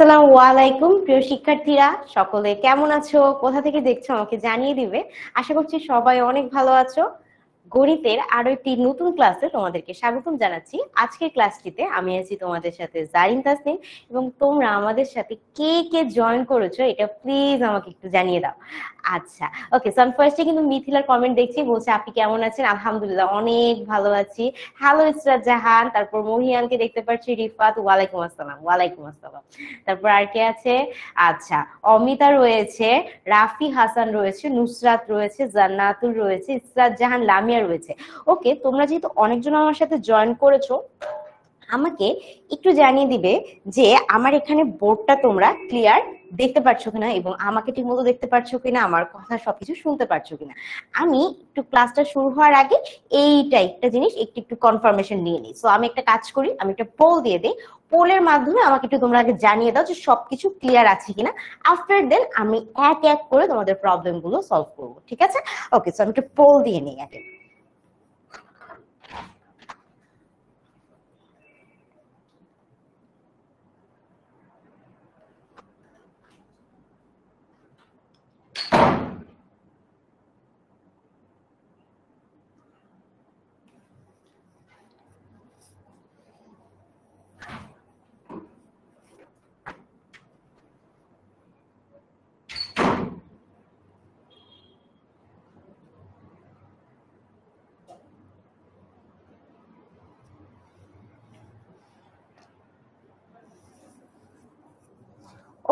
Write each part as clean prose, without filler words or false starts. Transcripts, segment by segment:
আসসালামু আলাইকুম প্রিয় শিক্ষার্থীরা, সকলে কেমন আছো? কোথা থেকে দেখছো আমাকে জানিয়ে দিবে। আশা করছি সবাই অনেক ভালো আছো। গণিতের আরো একটি নতুন ক্লাসে তোমাদেরকে স্বাগতম জানাচ্ছি। আজকের ক্লাসটিতে আমি আছি তোমাদের সাথে জারিন তাসনিম, এবং তোমরা আমাদের সাথে কে কে জয়েন করেছো এটা প্লিজ আমাকে একটু জানিয়ে দাও। আচ্ছা, ওকে। সো আমি ফার্স্টে কিন্তু মিথিলার কমেন্ট দেখছি, বলছে আপনি কেমন আছেন? আলহামদুলিল্লাহ অনেক ভালো আছি। হ্যালো ইসরাত জাহান, তারপর মহিয়ানকে দেখতে পাচ্ছি, রিফাত ওয়ালাইকুম আসসালাম। ওয়ালাইকুম আসসালাম। তারপর আর কে আছে? আচ্ছা, অমিতা রয়েছে, রাফি হাসান রয়েছে, নুসরাত রয়েছে, জান্নাতুল রয়েছে, ইসরাত জাহান লামিয়া রয়েছে। ওকে, তোমরা যেহেতু অনেকজন আমার সাথে জয়েন করেছো, আমাকে একটু জানিয়ে দিবে যে আমার এখানে বোর্ডটা তোমরা ক্লিয়ার দেখতে পাচ্ছ কিনা, এবং আমাকে ঠিক মতো দেখতে পাচ্ছ কিনা, আমার কথা সবকিছু শুনতে পাচ্ছ কিনা। আমি একটু ক্লাসটা শুরু হওয়ার আগে এইটা একটা জিনিস একটু একটু কনফার্মেশন নিয়ে নিই। সো আমি একটা কাজ করি, আমি একটা পোল দিয়ে দিই। পোলের মাধ্যমে আমাকে একটু তোমরা আগে জানিয়ে দাও যে সবকিছু ক্লিয়ার আছে কিনা। আফটার দেন আমি এক এক করে তোমাদের প্রবলেম গুলো সলভ করবো, ঠিক আছে? ওকে, সো আমি একটা পোল দিয়ে নিই আগে।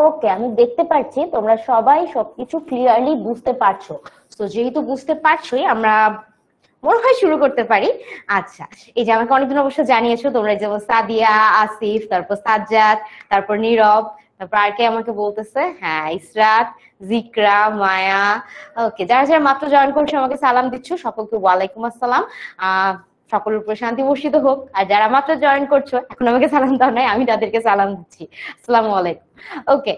ওকে, আমি দেখতে পাচ্ছি তোমরা সবাই সবকিছু ক্লিয়ারলি বুঝতে পারছো। তো যেহেতু বুঝতে পারছোই, আমরা মনে হয় শুরু করতে পারি। আচ্ছা, এই যে আমাকে অনেকদিন অবশ্য জানিয়েছো তোমরা, যেমন সাদিয়া, আসিফ, তারপর সাজ্জাদ, তারপর নীরব, তারপর আর কে আমাকে বলতেছে, হ্যাঁ ইসরাত, জিকরা, মায়া। ওকে, যারা যারা মাত্র জয়েন করছো আমাকে সালাম দিচ্ছ, সকলকে ওয়ালাইকুম আসসালাম। সকলের উপর শান্তি বর্ষিত হোক। আর যারা মাত্র জয়েন করছো এখন আমাকে সালাম দাও নাই, আমি তাদেরকে সালাম দিচ্ছি। আসসালামু আলাইকুম। ওকে,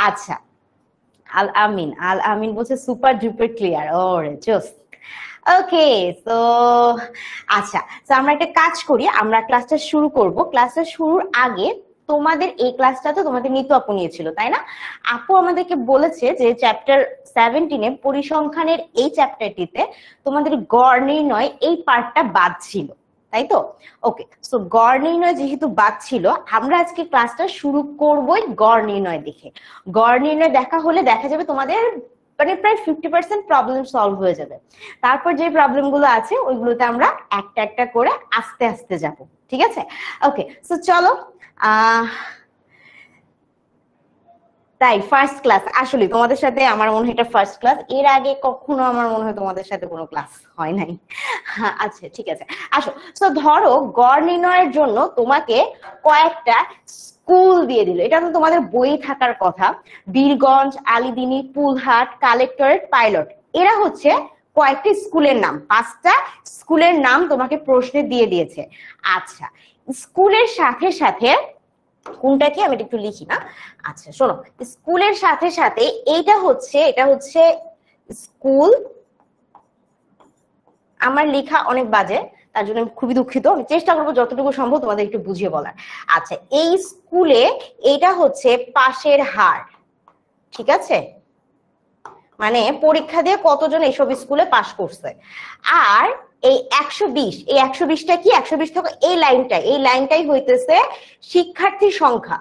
আচ্ছা, আল আমিন, আল আমিন বলছে সুপার ডুপার ক্লিয়ার। ওরে জোস। ওকে, তো আচ্ছা, তো আমরা একটা কাজ করি, আমরা ক্লাসটা শুরু করব। ক্লাসটা শুরুর আগে তোমাদের এই ক্লাসটা তো তোমাদের নিতু আপু নিয়েছিল, তাই না? আপু আমাদেরকে বলেছে যে চ্যাপ্টার 17-এ পরিসংখ্যানের এই চ্যাপ্টারটিতে তোমাদের গড় নির্ণয় এই পার্টটা বাদ ছিল, তাই তো? ওকে, সো গড় নির্ণয় যেহেতু বাদ ছিল, আমরা আজকে ক্লাসটা শুরু করবোই গড় নির্ণয় দেখে। গড় নির্ণয় দেখা হলে দেখা যাবে তোমাদের মানে প্রায় 50% প্রবলেম সলভ হয়ে যাবে। তারপর যে প্রবলেম গুলো আছে ওইগুলোতে আমরা একটা একটা করে আস্তে আস্তে যাব, ঠিক আছে? ওকে, সো চলো। আহ তাই ফার্স্ট ক্লাস, আসলে তোমাদের সাথে আমার মনে হয় এটা ফার্স্ট ক্লাস। এর আগে কখনো আমার মনে হয় তোমাদের সাথে কোনো ক্লাস হয় নাই। আচ্ছা, ঠিক আছে, আসো। তো ধরো গড় নির্ণয়ের জন্য তোমাকে কয়েকটা স্কুল দিয়ে দিল, এটা তো তোমাদের বই থাকার কথা। বীরগঞ্জ, আলীদিনী, পুলহাট, কালেক্টরেট, পাইলট, এরা হচ্ছে কয়েকটি স্কুলের নাম। 5টা স্কুলের নাম তোমাকে প্রশ্নে দিয়ে দিয়েছে। আচ্ছা, স্কুলের সাথে সাথে কোনটা কি আমি একটু লিখি না। আচ্ছা শোনো, স্কুলের সাথে সাথে এটা হচ্ছে স্কুল। আমার লেখা অনেক বাজে, তার জন্য আমি খুবই দুঃখিত। আমি চেষ্টা করবো যতটুকু সম্ভব তোমাদের একটু বুঝিয়ে বলার। আচ্ছা, এই স্কুলে এটা হচ্ছে পাশের হার, ঠিক আছে? মানে পরীক্ষা দিয়ে কতজন এইসব স্কুলে পাশ করছে। আর এই 120, এই 120টা কি? 120 থেকে এই লাইনটাই হইতেছে শিক্ষার্থীর সংখ্যা।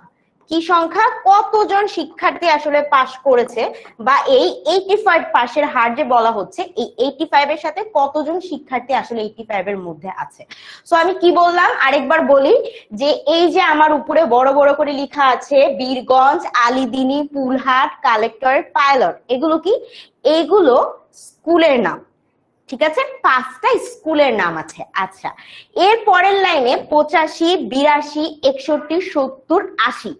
কি সংখ্যা? কতজন শিক্ষার্থী আসলে পাশ করেছে, বা এই 85 পাশের হার যে বলা হচ্ছে, এই 85 এর সাথে কতজন শিক্ষার্থী আসলে 85 এর মধ্যে আছে। সো আমি কি বললাম আরেকবার বলি, যে এই যে আমার উপরে বড় বড় করে লেখা আছে বীরগঞ্জ, আলীদিনী, পুলহাট, কালেক্টরেট, পাইলট, এগুলো কি? এগুলো স্কুলের নাম, ঠিক আছে? 5টা স্কুলের নাম আছে। আচ্ছা, এর পরের লাইনে 85, 82, 61, 70, 80,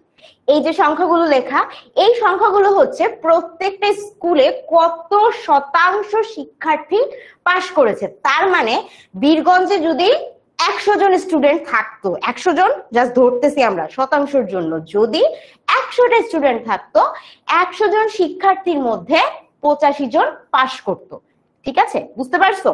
এই যে সংখ্যাগুলো লেখা, এই সংখ্যাগুলো হচ্ছে প্রত্যেকটা স্কুলে কত শতাংশ শিক্ষার্থী পাশ করেছে। তার মানে বীরগঞ্জে যদি 100 জন স্টুডেন্ট থাকতো, 100 জন জাস্ট ধরতেছি আমরা শতাংশের জন্য, যদি 100টা স্টুডেন্ট থাকতো, 100 জন শিক্ষার্থীর মধ্যে 85 জন পাশ করতো, ঠিক আছে, বুঝতে পারছো?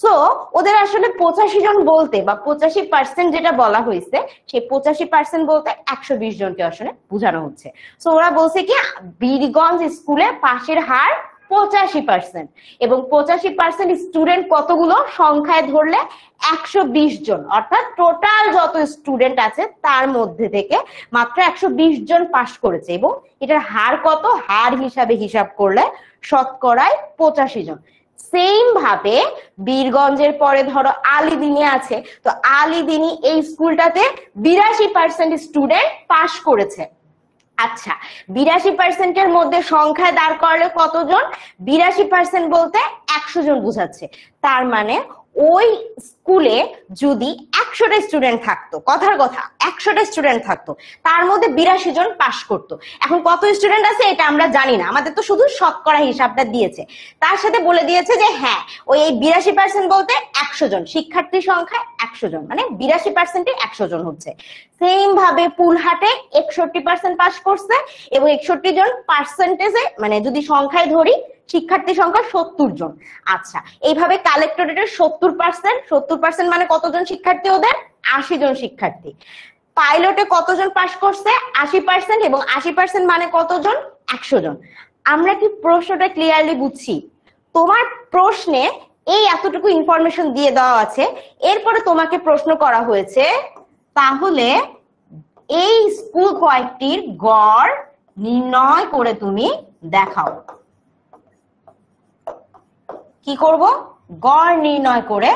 সো ওদের আসলে 85 জন বলতে বা 85% যেটা বলা হয়েছে, সেই 85% বলতে 120 জনকে আসলে বোঝানো হচ্ছে। সো ওরা বলছে কি বীরগঞ্জ স্কুলে পাশের হার 85%, এবং 85% স্টুডেন্ট কতগুলো সংখ্যায় ধরলে 120 জন, অর্থাৎ টোটাল যত স্টুডেন্ট আছে তার মধ্যে থেকে মাত্র 120 জন পাশ করেছে, এবং এটার হার কত, হার হিসাবে হিসাব করলে শতকরায় 85 জন। সেম ভাবে বীরগঞ্জের পরে ধরো আলীদিনী আছে, তো আলীদিনী এই স্কুলটাতে 82% স্টুডেন্ট পাশ করেছে। আচ্ছা, 82% এর মধ্যে সংখ্যায় দাঁড় করলে কতজন? 82% বলতে 100 জন বোঝাচ্ছে। তার মানে ওই স্কুলে যদি 100টা স্টুডেন্ট থাকতো, কথার কথা 100টা স্টুডেন্ট থাকতো, তার মধ্যে 82 জন পাশ করতো। এখন কত স্টুডেন্ট আছে এটা আমরা জানি না, আমাদের তো শুধু শতকরা হিসাবটা দিয়েছে, তার সাথে বলে দিয়েছে যে হ্যাঁ ওই 82% বলতে 100 জন, শিক্ষার্থী সংখ্যা 100 জন, মানে 82% 100 জন হচ্ছে। সেম ভাবে পুলহাটে 61% পাশ করছে, এবং 61 জন পার্সেন্টেজে মানে যদি সংখ্যায় ধরি শিক্ষার্থী সংখ্যা 70 জন। আচ্ছা, এইভাবে কালেক্টরেটের 70% মানে কতজন শিক্ষার্থী? ওদের 80 জন শিক্ষার্থী। পাইলটে কতজন পাশ করছে? 80%, এবং 80% মানে কতজন? 100 জন। আমরা কি প্রশ্নটা ক্লিয়ারলি বুঝছি? তোমার প্রশ্নে এই এতটুকু ইনফরমেশন দিয়ে দেওয়া আছে, এরপরে তোমাকে প্রশ্ন করা হয়েছে তাহলে এই স্কুল কয়েকটির গড় নির্ণয় করে তুমি দেখাও। কি করব? গড় নির্ণয় করে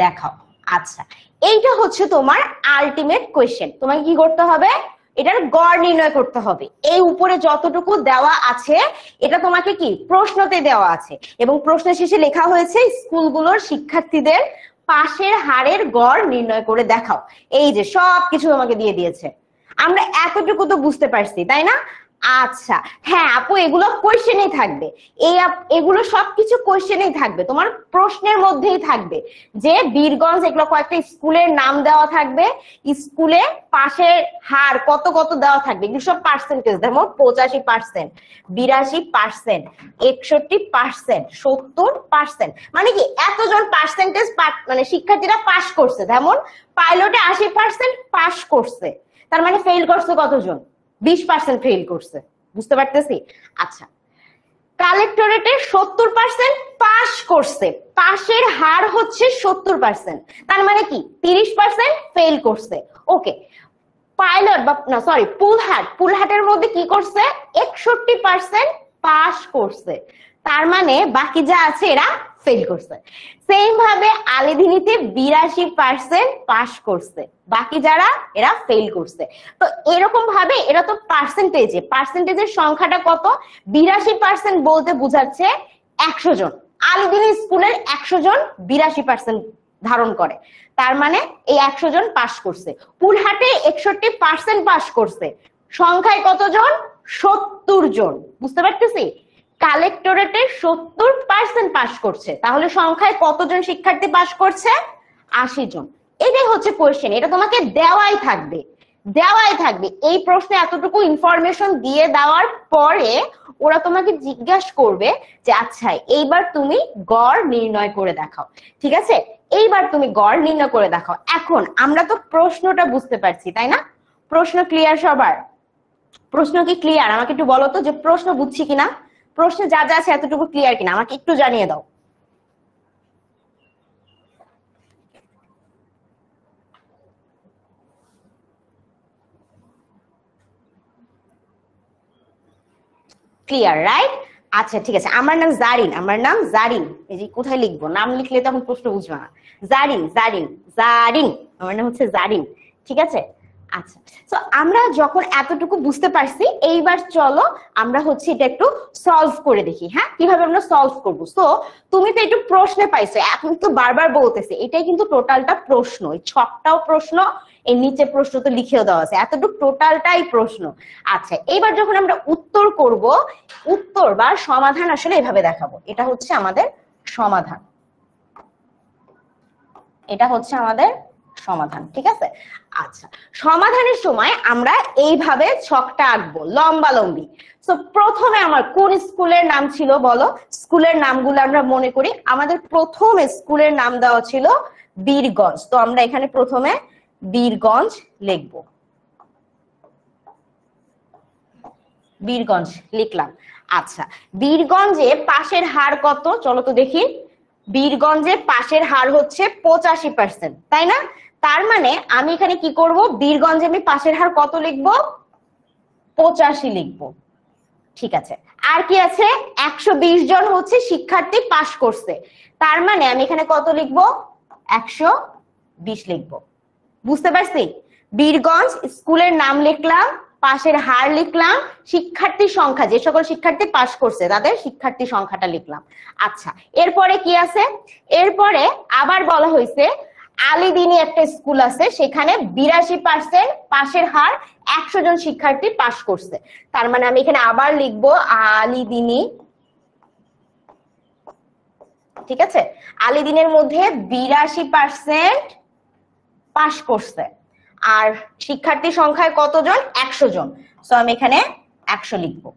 দেখাও। আচ্ছা, এইটা হচ্ছে তোমার আলটিমেট কোয়েশ্চেন। তোমাকে কি করতে হবে? এটার গড় নির্ণয় করতে হবে। এই উপরে যতটুকু দেওয়া আছে এটা তোমাকে কি প্রশ্নতে দেওয়া আছে, এবং প্রশ্ন শেষে লেখা হয়েছে স্কুলগুলোর শিক্ষার্থীদের পাশের হারের গড় নির্ণয় করে দেখাও। এই যে সবকিছু তোমাকে দিয়ে দিয়েছে। আমরা এতটুকু তো বুঝতে পারছি, তাই না? আচ্ছা হ্যাঁ আপু, এগুলো কোয়েশ্চেনেই থাকবে, এগুলো সবকিছু কোয়েশ্চেনেই থাকবে, তোমার প্রশ্নের মধ্যেই থাকবে যে বীরগঞ্জ, এগুলো কয়েকটা স্কুলের নাম দেওয়া থাকবে, স্কুলে পাশের হার কত কত দেওয়া থাকবে, এগুলো সব পার্সেন্টেজ, যেমন 85%, 82%, 61%, 70%, মানে কি এতজন পার্সেন্টেজ মানে শিক্ষার্থীরা পাশ করছে। যেমন পাইলটে 80% পাশ করছে, তার মানে ফেল করছে কতজন? 20% ফেল করছে। বুঝতে পারতেছি? আচ্ছা, কালেক্টরেটে 70% পাশ করছে, পাশের হার হচ্ছে 70%, তার মানে কি 30% ফেল করছে। ওকে, পাইলট বা না সরি পুলহাটের মধ্যে কি করছে? 61% পাশ করছে, তার মানে বাকি যা আছে এরা ফেল করছে। সেম ভাবে আলীদিনীতে 82% পাশ করছে, বাকি যারা এরা ফেল করছে। তো এরকম ভাবে এরা তো পার্সেন্টেজের সংখ্যাটা কত? 82% বলতে বোঝাচ্ছে 100 জন। আলীদিনী স্কুলের 100 জন 82% ধারণ করে, তার মানে এই 100 জন পাশ করছে। পুলহাটে 61% পাশ করছে, সংখ্যায় কতজন? 70 জন। বুঝতে পারতেছি? কালেক্টরেটে 70% পাশ করছে, তাহলে সংখ্যায় কতজন শিক্ষার্থী পাশ করছে? 80 জন। এটাই হচ্ছে কোয়েশ্চেন, এটা তোমাকে দেওয়াই থাকবে। এই প্রশ্নে এতটুকু ইনফরমেশন দিয়ে দেওয়ার পরে ওরা তোমাকে জিজ্ঞাসা করবে যে আচ্ছা এইবার তুমি গড় নির্ণয় করে দেখাও। ঠিক আছে, এইবার তুমি গড় নির্ণয় করে দেখাও। এখন আমরা তো প্রশ্নটা বুঝতে পারছি, তাই না? প্রশ্ন ক্লিয়ার সবার? প্রশ্ন কি ক্লিয়ার? আমাকে একটু বলো তো যে প্রশ্ন বুঝছি কিনা, প্রশ্নে যা যা আছে এতটুকু ক্লিয়ার কিনা, আমাকে একটু জানিয়ে দাও। Clear, right? আচ্ছা ঠিক আছে, আমার নাম জারিন, এই যে কোথায় লিখবো? নাম লিখলে তখন প্রশ্ন বুঝবো না। জারিন, আমার নাম হচ্ছে জারিন। ঠিক আছে, আচ্ছা। তো আমরা যখন এতটুকু বুঝতে পারছি, এইবার চলো আমরা হচ্ছে এটা একটু সলভ করে দেখি। হ্যাঁ, কিভাবে আমরা সলভ করবো? তো তুমি তো একটু প্রশ্নে পাইছো, এখন তো বারবার বলতেছে এটাই কিন্তু টোটালটা প্রশ্ন, এই ছকটাও প্রশ্ন, এর নিচে প্রশ্ন তো লিখেও দেওয়া আছে, এতটুকু টোটালটাই প্রশ্ন। আচ্ছা, এইবার যখন আমরা উত্তর করব, উত্তর বা সমাধান আসলে এভাবে দেখাবো। এটা হচ্ছে আমাদের সমাধান, ঠিক আছে? আচ্ছা, সমাধানের সময় আমরা এইভাবে ছকটা আঁকবো লম্বালম্বি। তো প্রথমে আমার কোন স্কুলের নাম ছিল বলো? স্কুলের নামগুলো আমরা মনে করি। আমাদের প্রথম স্কুলের নাম দেওয়া ছিল বীরগঞ্জ, তো আমরা এখানে প্রথমে বীরগঞ্জ লিখবো, বীরগঞ্জ লিখলাম। আচ্ছা, বীরগঞ্জে পাশের হার কত চলো তো দেখি। বীরগঞ্জে পাশের হার হচ্ছে 85%, তাই না? তার মানে আমি এখানে কি করব, বীরগঞ্জে আমি পাশের হার কত লিখবো? 85 লিখবো। ঠিক আছে, আর কি আছে? 120 জন হচ্ছে শিক্ষার্থী পাশ করছে, তার মানে আমি এখানে কত লিখবো? 120 লিখবো। বুঝতে পারছি? বীরগঞ্জ স্কুলের নাম লিখলাম, পাশের হার লিখলাম, শিক্ষার্থী সংখ্যা, যে সকল শিক্ষার্থী পাশ করছে তাদের শিক্ষার্থী সংখ্যাটা লিখলাম। আচ্ছা, এরপরে কি আছে? এরপরে আবার বলা হয়েছে আলীদিনী একটা স্কুল আছে, সেখানে 82% পাশের হার, 100 জন শিক্ষার্থী পাশ করছে, তার মানে আমি এখানে আবার লিখবো আলীদিনী। ঠিক আছে, আলীদিনের মধ্যে 82% পাশ করছে, আর শিক্ষার্থী সংখ্যায় কতজন? 100 জন, সো আমি এখানে 100 লিখবো।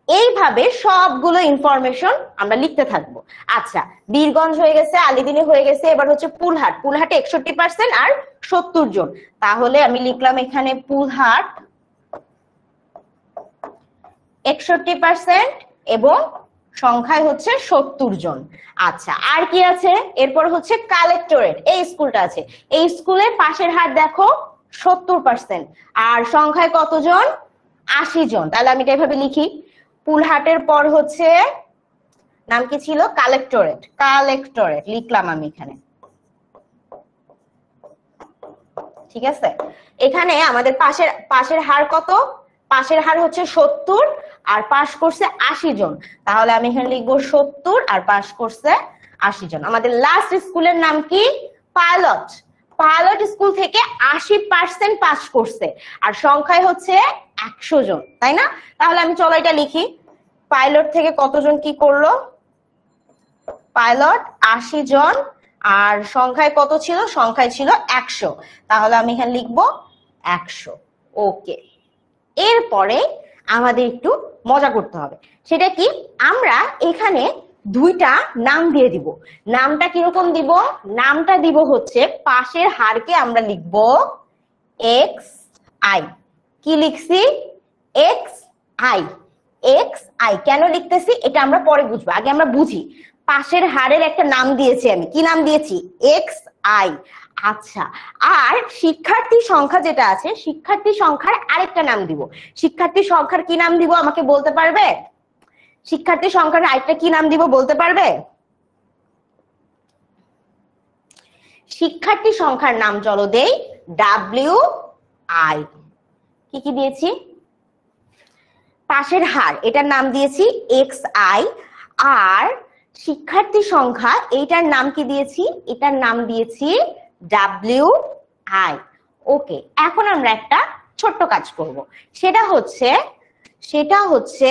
এইভাবে সবগুলো ইনফরমেশন আমরা লিখতে থাকবো। আচ্ছা, বীরগঞ্জ হয়ে গেছে, আলীদিনী হয়ে গেছে, এবার হচ্ছে পুলহাট। পুলহাটে 61% আর 70 জন, তাহলে আমি লিখলাম এখানে পুলহাট 61% এবং সংখ্যায় হচ্ছে 70 জন। আচ্ছা, আর কি আছে? এরপর হচ্ছে কালেক্টরেট, এই স্কুলটা আছে, এই স্কুলের পাশের হার দেখো 70% আর সংখ্যায় কতজন? 80 জন, তাহলে আমি এটা এভাবে লিখি। পুলহাটের পর হচ্ছে নাম কি ছিল? কালেক্টরেট, কালেক্টরেট লিখলাম আমি এখানে। ঠিক আছে, এখানে আমাদের পাশের হার কত? পাশের হার হচ্ছে 70 আর পাশ করছে 80 জন, তাহলে আমি এখানে লিখবো 70 আর পাশ করছে 80 জন। আমাদের লাস্ট স্কুলের নাম কি? পাইলট। পাইলট স্কুল থেকে 80% পাস করছে আর সংখ্যায় হচ্ছে 100 জন, তাই না? তাহলে আমি চলো এটা লিখি, পাইলট থেকে কতজন কি করলো? পাইলট 80 জন আর সংখ্যায় কত ছিল? সংখ্যায় ছিল 100, তাহলে আমি এখানে লিখবো 100। ওকে, এরপরে আমাদের একটু মজা করতে হবে। সেটা কি? আমরা এখানে দুইটা নাম দিয়ে দিব। নামটা কিরকম দিব? নামটা দিব হচ্ছে পাশের হারকে আমরা লিখব এক্স আই। কি লিখছি? X I. X I can লিখতেছি এটা আমরা পরে বুঝবো, আগে আমরা বুঝি। পাশের হারের একটা নাম দিয়েছি আমি, কি নাম দিয়েছি? X I. আচ্ছা, আর শিক্ষার্থী সংখ্যা যেটা আছে, শিক্ষার্থী সংখ্যার আরেকটা নাম দিব। শিক্ষার্থী সংখ্যার কি নাম দিব আমাকে বলতে পারবে? শিক্ষার্থী সংখ্যার আরেকটা কি নাম দিব বলতে পারবে? শিক্ষার্থী সংখ্যার নাম চলো দেই ডাব্লিউ আই। কি কি দিয়েছি? পাশের হার এটার নাম দিয়েছি এক্স আই, আর শিক্ষার্থী সংখ্যা এইটার নাম কি দিয়েছি? এটার নাম দিয়েছি ডাব্লিউ আই। ওকে, এখন আমরা একটা ছোট্ট কাজ করব, সেটা হচ্ছে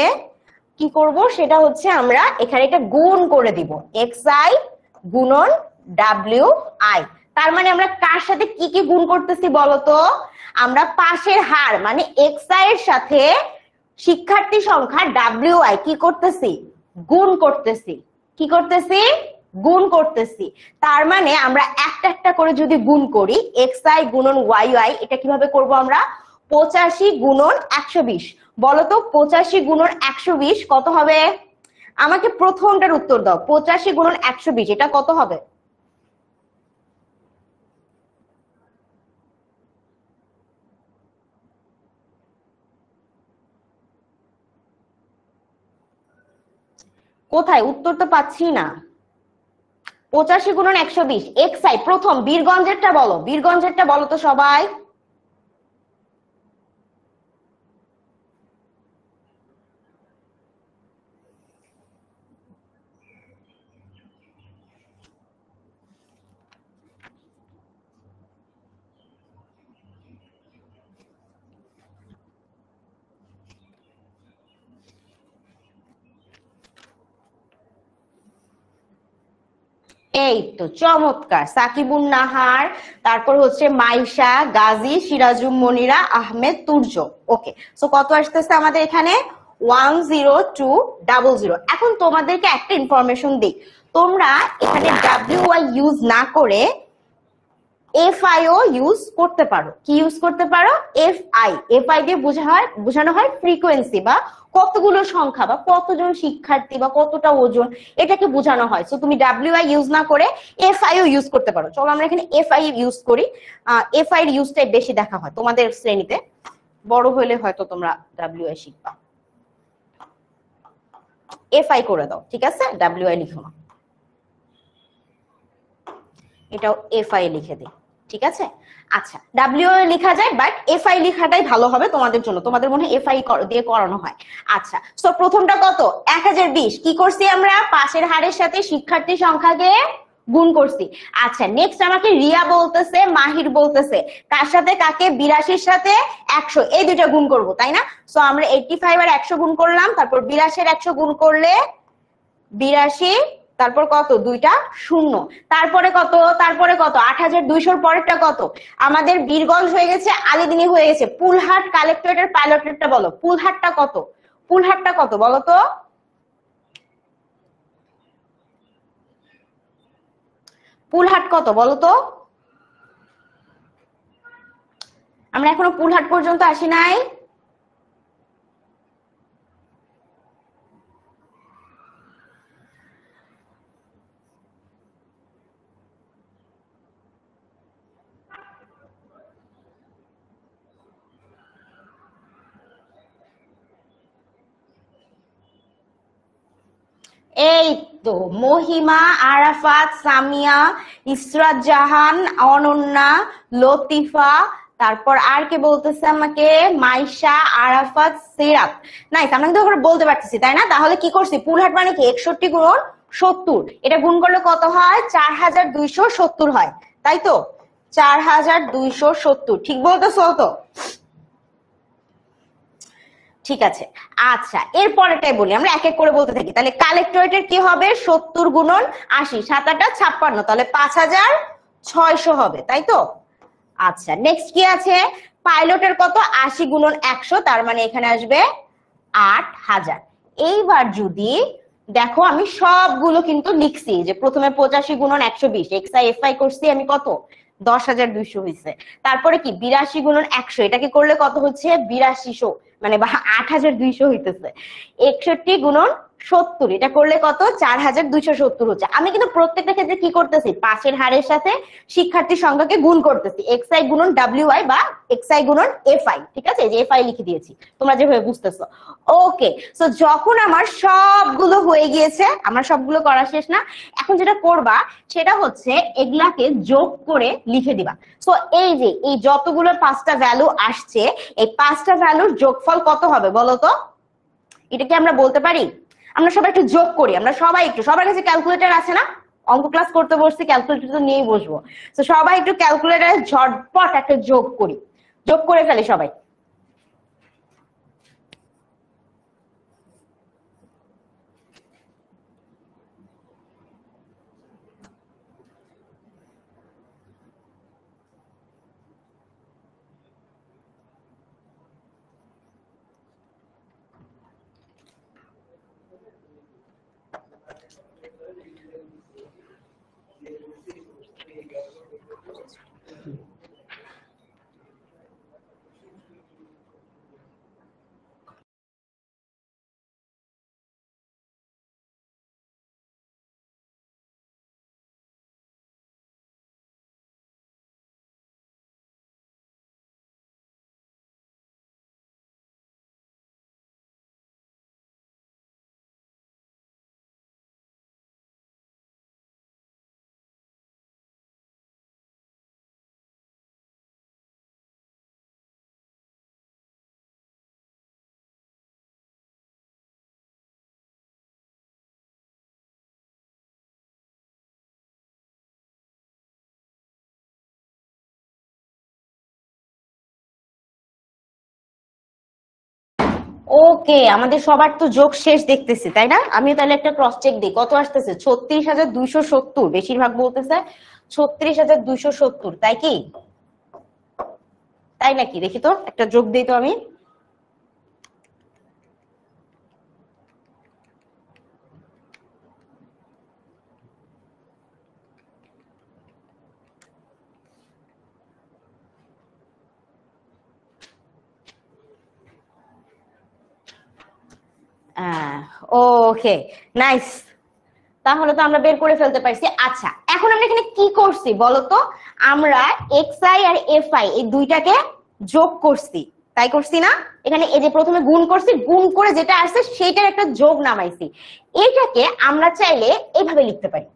কি করব? সেটা হচ্ছে আমরা এখানে এটা গুণ করে দিব, এক্স আই গুণন ডাব্লিউ আই। তার মানে আমরা কার সাথে কি কি গুণ করতেছি বলতো? আমরা পাশের হার মানে এক্স আই এর সাথে শিক্ষার্থী সংখ্যা ডাব্লিউ আই কি করতেছি? গুণ করতেছি। কি করতেছি? গুণ করতেছি। তার মানে আমরা একটা একটা করে যদি গুণ করি, এক্স আই গুণন ওয়াই আই, এটা কিভাবে করব আমরা? 85 গুণন 120। বলতো 85 গুণন 120 কত হবে? আমাকে প্রথমটার উত্তর দাও, 85 গুণন 120 এটা কত হবে? কোথায়? উত্তর তো পাচ্ছি না। 85 গুণন 120 এক্স আই, প্রথম বীরগঞ্জেরটা বলো, বীরগঞ্জেরটা বলো তো সবাই। এই তো চমৎকার, সাকিবুন নাহার, তারপর হচ্ছে মাইশা, গাজী, সিরাজুম মনিরা, আহমেদ, তুর্য। ওকে, সো কত আসতেছে আমাদের এখানে? 10200। এখন তোমাদেরকে একটা ইনফরমেশন দিই, তোমরা এখানে WY ইউজ না করে FIও ইউজ করতে পারো। কি ইউজ করতে পারো? FI দিয়ে বোঝানো হয় ফ্রিকোয়েন্সি বা কতগুলো সংখ্যা বা কতজন শিক্ষার্থী বা কতটা ওজন, এটাকে বোঝানো হয়। সো তুমি WI ইউজ না করে FIও ইউজ করতে পারো। চলো আমরা এখানে FI ইউজ করি। FI এর ইউজটাই বেশি দেখা হয় তোমাদের শ্রেণীতে, বড় হলে হয়তো তোমরা WI শিখবা। FI করে দাও, ঠিক আছে? WI লিখো না, এটাও FI লিখে দিই, ঠিক আছে? আচ্ছা, WI লেখা যায়, বাট FI লেখাটাই ভালো হবে তোমাদের জন্য, তোমাদের মনে হয় FI দিয়ে করানো হয়। আচ্ছা, সো প্রথমটা কত? 1020। কি করছি আমরা? পাশের হারের সাথে শিক্ষার্থী সংখ্যাকে গুণ করছি। আচ্ছা, নেক্সট আমাকে রিয়া বলতেছে, মাহির বলতেছে, কার সাথে কাকে? 82 সাথে 100, এই দুইটা গুণ করব, তাই না? সো আমরা 85 আর 100 গুণ করলাম, তারপর 82 এর 100 গুণ করলে 82, তারপর কত? দুইটা শূন্য, তারপরে কত? তারপরে কত? 8200 পরেরটা কত? আমাদের বীরগঞ্জ হয়ে গেছে, আলীদিনী হয়ে গেছে। পুলহাট, কালেক্টরেটের পাইলটেরটা বলো, পুলহাটটা কত? পুলহাটটা কত বলো তো? পুলহাট কত বলো তো? আমরা এখনো পুলহাট পর্যন্ত আসি নাই। এই তো মহিমা, আরাফাত, সামিয়া, ইসরাত জাহান, অনন্যা, লতিফা, তারপর আর কে বলতেছে আমাকে? মাইশা, আরাফাত, সিরাত। নাইস, আমরা কিন্তু ওখানে বলতে পারতেছি, তাই না? তাহলে কি করছি? পুলহাট মানে কি? 61 গুণ 70, এটা গুণ করলে কত হয়? 4270 হয়, তাই তো? 4270, ঠিক বলতেছো তো? ঠিক আছে। আচ্ছা, এর পরেরটাই বলি, আমরা এক এক করে বলতে থাকি। তাহলে কালেক্টরেটের কি হবে? 70 গুণন 80, 7 8 56, তাহলে 5600 হবে, তাই তো? আচ্ছা, নেক্সট কি আছে? পাইলটের কত? 80 গুণন 100, তার মানে এখানে আসবে 8000। এইবার যদি দেখো, আমি সবগুলো কিন্তু লিখছি, যে প্রথমে 85 গুণন 120, এক্সআই এফআই করছি আমি, কত? 10200 হয়েছে। তারপরে কি? 82 গুণন 100, এটাকে করলে কত হচ্ছে? 8200, মানে 8200 হইতেছে। 61 গুণন 70, এটা করলে কত? 4270 হচ্ছে। আমি কিন্তু প্রত্যেকটা ক্ষেত্রে কি করতেছি? পাশের হারের সাথে শিক্ষার্থী সংখ্যাকে গুণ করতেছি, এক্সআই গুণন WI বা এক্সআই গুণন FI, ঠিক আছে? এই যে FI লিখে দিয়েছি, তোমরা যেভাবে বুঝতেছো। ওকে, সো যখন আমার সবগুলো হয়ে গিয়েছে, আমার সবগুলো করা শেষ না, এখন যেটা করবা সেটা হচ্ছে এগুলাকে যোগ করে লিখে দিবা। সো এই যে এই যতগুলো 5টা ভ্যালু আসছে, এই 5টা ভ্যালুর যোগফল কত হবে বলো তো? এটা কি আমরা বলতে পারি? আমরা সবাই একটু যোগ করি, আমরা সবাই একটু, সবার কাছে ক্যালকুলেটর আছে না? অঙ্ক ক্লাস করতে বসছি, ক্যালকুলেটর তো নিয়েই বসবো। তো সবাই একটু ক্যালকুলেটরে ঝটপট একটা যোগ করি, যোগ করে ফেলি সবাই। ওকে, আমাদের সবার তো যোগ শেষ দেখতেছি, তাই না? আমি তাহলে একটা ক্রস চেক দিই, কত আসতেছে? 36,270, বেশিরভাগ বলতেছে 36,270, তাই কি? তাই নাকি? দেখি তো, একটা যোগ দিই তো আমি। ওকে, নাইস। তাহলে তো আমরা বের করে ফেলতে পারছি। আচ্ছা, এখন আমরা এখানে কি করছি বলতো? আমরা এক্স আই আর এফ আই এই দুইটাকে যোগ করছি, তাই করছি না? এখানে এই যে প্রথমে গুণ করছি, গুণ করে যেটা আসছে সেইটার একটা যোগ নামাইছি। এটাকে আমরা চাইলে এইভাবে লিখতে পারি,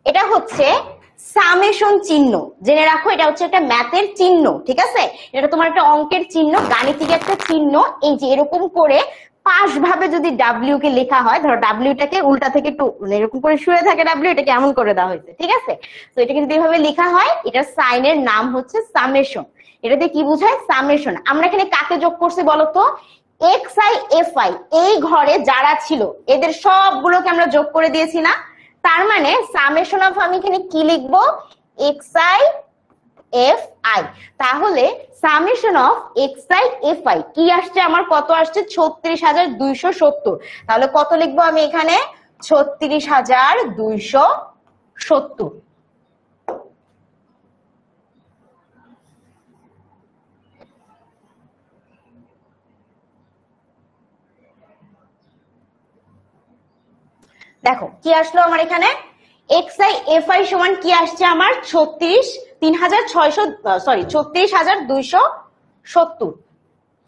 এটা হচ্ছে সামেশন চিহ্ন। জেনে রাখো, এটা হচ্ছে একটা ম্যাথের চিহ্ন, ঠিক আছে? এটা তোমার একটা অঙ্কের চিহ্ন, গাণিতিক একটা চিহ্ন। এই যে এরকম করে পাশ ভাবে যদি ডাব্লিউ কে লেখা হয়, ধরো ডাব্লিউটাকে উল্টা থেকে একটু এরকম করে শুয়ে থাকে ডাব্লিউ, এটাকে এমন করে দেওয়া হয়েছে, ঠিক আছে? তো এটাকে যদি এভাবে লেখা হয়, এটার সাইনের নাম হচ্ছে সামেশন। এটাতে কি বোঝায়? সামেশন। আমরা এখানে কাকে যোগ করছি বলতো? এক্স আই এফ আই, এই ঘরে যারা ছিল এদের সবগুলোকে আমরা যোগ করে দিয়েছি না? তার মানে সামেশন অফ, আমি এখানে কি লিখবো? X i f i. তাহলে summation of x i f i কি আসছে আমার? কত আসছে? 36,270। তাহলে কত লিখবো আমি এখানে? 36,270। দেখো কি আসলো আমার এখানে? এক্স আই এফ আই সমান কি আসছে আমার? 36,270।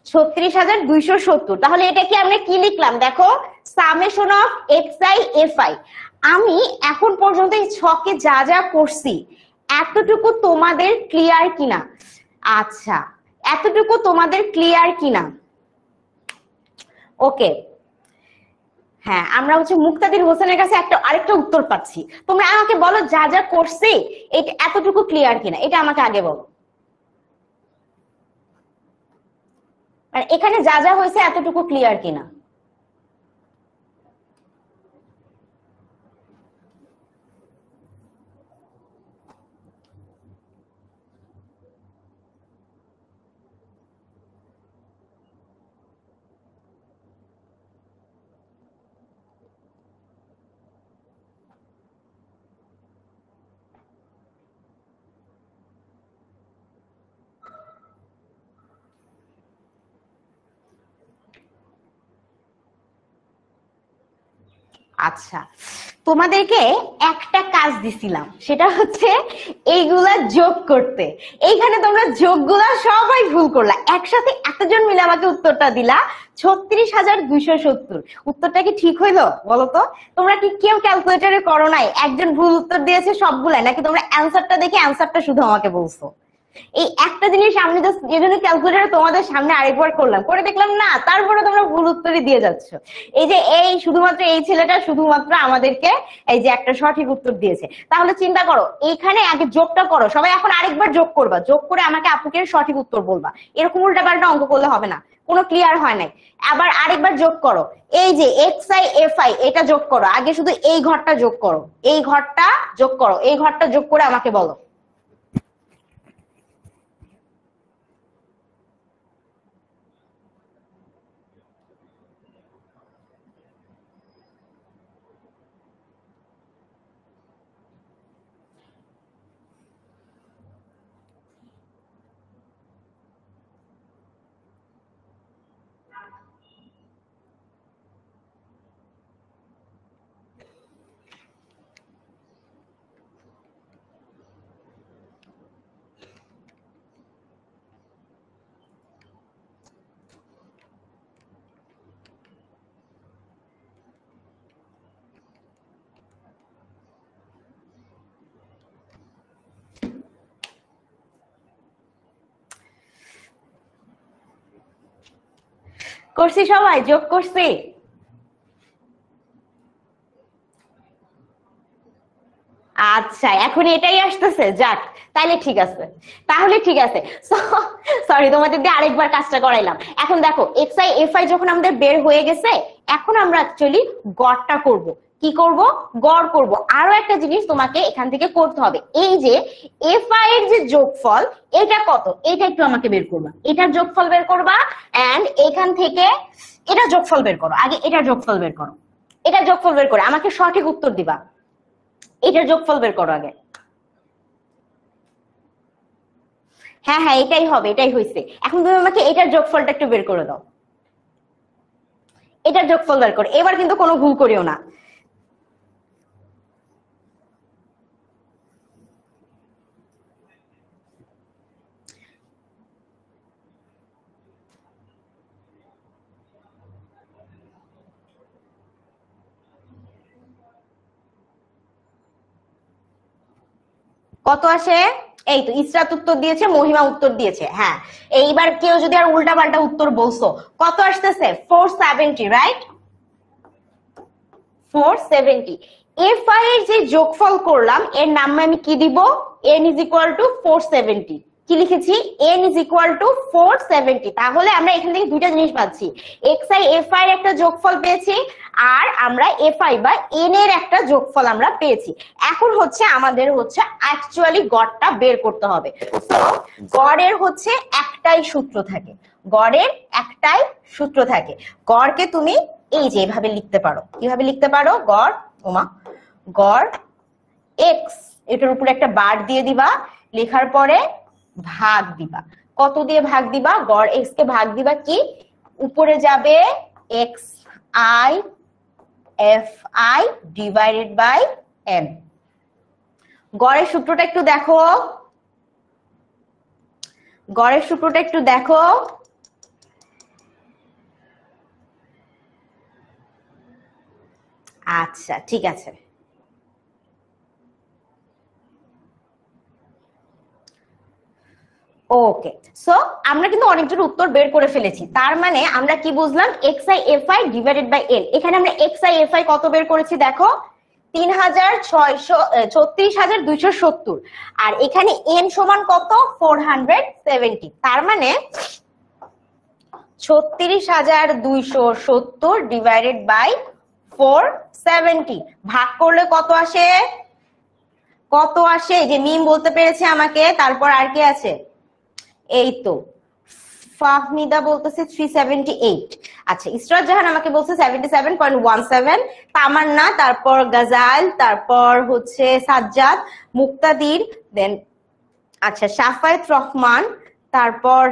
36,270। তাহলে এটা কি আমরা কি লিখলাম দেখো? Summation of x i f I. আমি এখন পর্যন্ত এই ছকে যা যা করছি, এতটুকু তোমাদের ক্লিয়ার কিনা? আচ্ছা, এতটুকু তোমাদের ক্লিয়ার কিনা? ওকে, হ্যাঁ, আমরা হচ্ছে মুক্তাদির হোসেনের কাছে আরেকটা উত্তর পাচ্ছি। তোমরা আমাকে বলো, যা যা করছি এটা এতটুকু ক্লিয়ার কিনা, এটা আমাকে আগে বলো। মানে এখানে যা যা হয়েছে এতটুকু ক্লিয়ার কিনা? আচ্ছা, তোমাদেরকে একটা কাজ দিছিলাম, সেটা হচ্ছে এইগুলা যোগ করতে। এইখানে তোমরা যোগগুলা সবাই ভুল করলা, একসাথে এতজন মিলে আমাকে উত্তরটা দিলা 36,270। উত্তরটা কি ঠিক হইলো বলতো? তোমরা কি কেউ ক্যালকুলেটরে করো নাই? একজন ভুল উত্তর দিয়েছে সবগুলাই, নাকি তোমরা অ্যান্সারটা দেখে অ্যান্সারটা শুধু আমাকে বলছো? এই একটা জিনিস আমি জাস্ট এই জন্য ক্যালকুলেটর তোমাদের সামনে আরেকবার করলাম, করে দেখলাম না, তারপরে তোমরা ভুল উত্তরই দিয়ে যাচ্ছ। এই যে এই শুধুমাত্র এই ছেলেটা শুধুমাত্র আমাদেরকে এই যে একটা সঠিক উত্তর দিয়েছে। তাহলে চিন্তা করো, এইখানে আগে যোগটা করো সবাই, এখন আরেকবার যোগ করবা, যোগ করে আমাকে আপুকে সঠিক উত্তর বলবা। এরকম উল্টাপাল্টা অঙ্ক করলে হবে না, কোনো ক্লিয়ার হয় নাই। আবার আরেকবার যোগ করো, এই যে এক্স আই এফ আই এটা যোগ করো, আগে শুধু এই ঘরটা যোগ করো, এই ঘরটা যোগ করো, এই ঘরটা যোগ করে আমাকে বলো। করছি, সবাই যোগ করছি? আচ্ছা, এখন এটাই আসতেছে, যাক তাহলে ঠিক আছে, সরি তোমাদের দিয়ে আরেকবার কাজটা করাইলাম। এখন দেখো এক্স আই এফ আই যখন আমাদের বের হয়ে গেছে, এখন আমরা অ্যাকচুয়ালি গড়টা করব। কি করব? গড় করব। আরো একটা জিনিস তোমাকে এখান থেকে করতে হবে, এই যে এফ আই এর যে যোগফল এটা কত, এটা একটু আমাকে বের করবা, এটার যোগফল বের করবা, এন্ড এখান থেকে এটা যোগফল বের করো। আগে এটার যোগফল বের করো, এটার যোগফল বের করে আমাকে সঠিক উত্তর দিবা। এটার যোগফল বের করো আগে। হ্যাঁ হ্যাঁ এটাই হবে, এটাই হয়েছে। এখন তুমি আমাকে এটার যোগফলটা একটু বের করে দাও, এটার যোগফল বের করো। এবার কিন্তু কোনো ভুল করিও না। কত আসে? এই তো ইসরাত উত্তর দিয়েছে, মহিমা উত্তর দিয়েছে। হ্যাঁ, এইবার কেউ যদি আর উল্টা পাল্টা উত্তর বলছো, কত আসতেছে? 470, রাইট? 470। এফ আই এর যে যোগফল করলাম এর নাম আমি কি দিব? n is equal to 470। কি লিখেছি? n is equal to 470। তাহলে আমরা এখান থেকে দুইটা জিনিস পাচ্ছি, এক্স আই এফ আই এর একটা যোগফল পেয়েছি, আর আমরা এফ আই বা n এর একটা যোগফল আমরা পেয়েছি। এখন হচ্ছে আমাদের হচ্ছে অ্যাকচুয়ালি গড়টা বের করতে হবে। তো গড়ের হচ্ছে একটাই সূত্র থাকে, গড়ের একটাই সূত্র থাকে। গড়কে তুমি এই যে এভাবে লিখতে পারো। কিভাবে লিখতে পারো? গড়, ওমা, গড় এক্স, এটার উপরে একটা বার দিয়ে দিবা, লেখার পরে ভাগ দিবা। কত দিয়ে ভাগ দিবা? গড় এক্স কে ভাগ দিবা কি? উপরে যাবে x i f i divided by m. গড়ের সূত্রটা একটু দেখো, গড়ের সূত্রটা একটু দেখো। আচ্ছা ঠিক আছে, ওকে। সো আমরা কিন্তু অনেকজন উত্তর বের করে ফেলেছি, তার মানে আমরা কি বুঝলাম? X i f i divided by n. এখানে আমরা এক্স আই এফ আই কত বের করেছি দেখো? 3670। আর এখানে এন সমান কত? 470। তার মানে 36,270 ডিভাইডেড বাই 470 ভাগ করলে কত আসে? কত আসে? যে মিম বলতে পেরেছে আমাকে। তারপর আর কে আছে? এই তো ফাহমিদা বলতেছে 378। আচ্ছা, ইসরাত জাহান আমাকে বলছে 77.17। তামান্না, তারপর গাজাল, তারপর হচ্ছে সাজ্জাদ, মুক্তাদির, দেন আচ্ছা শাফায়েত রহমান, তারপর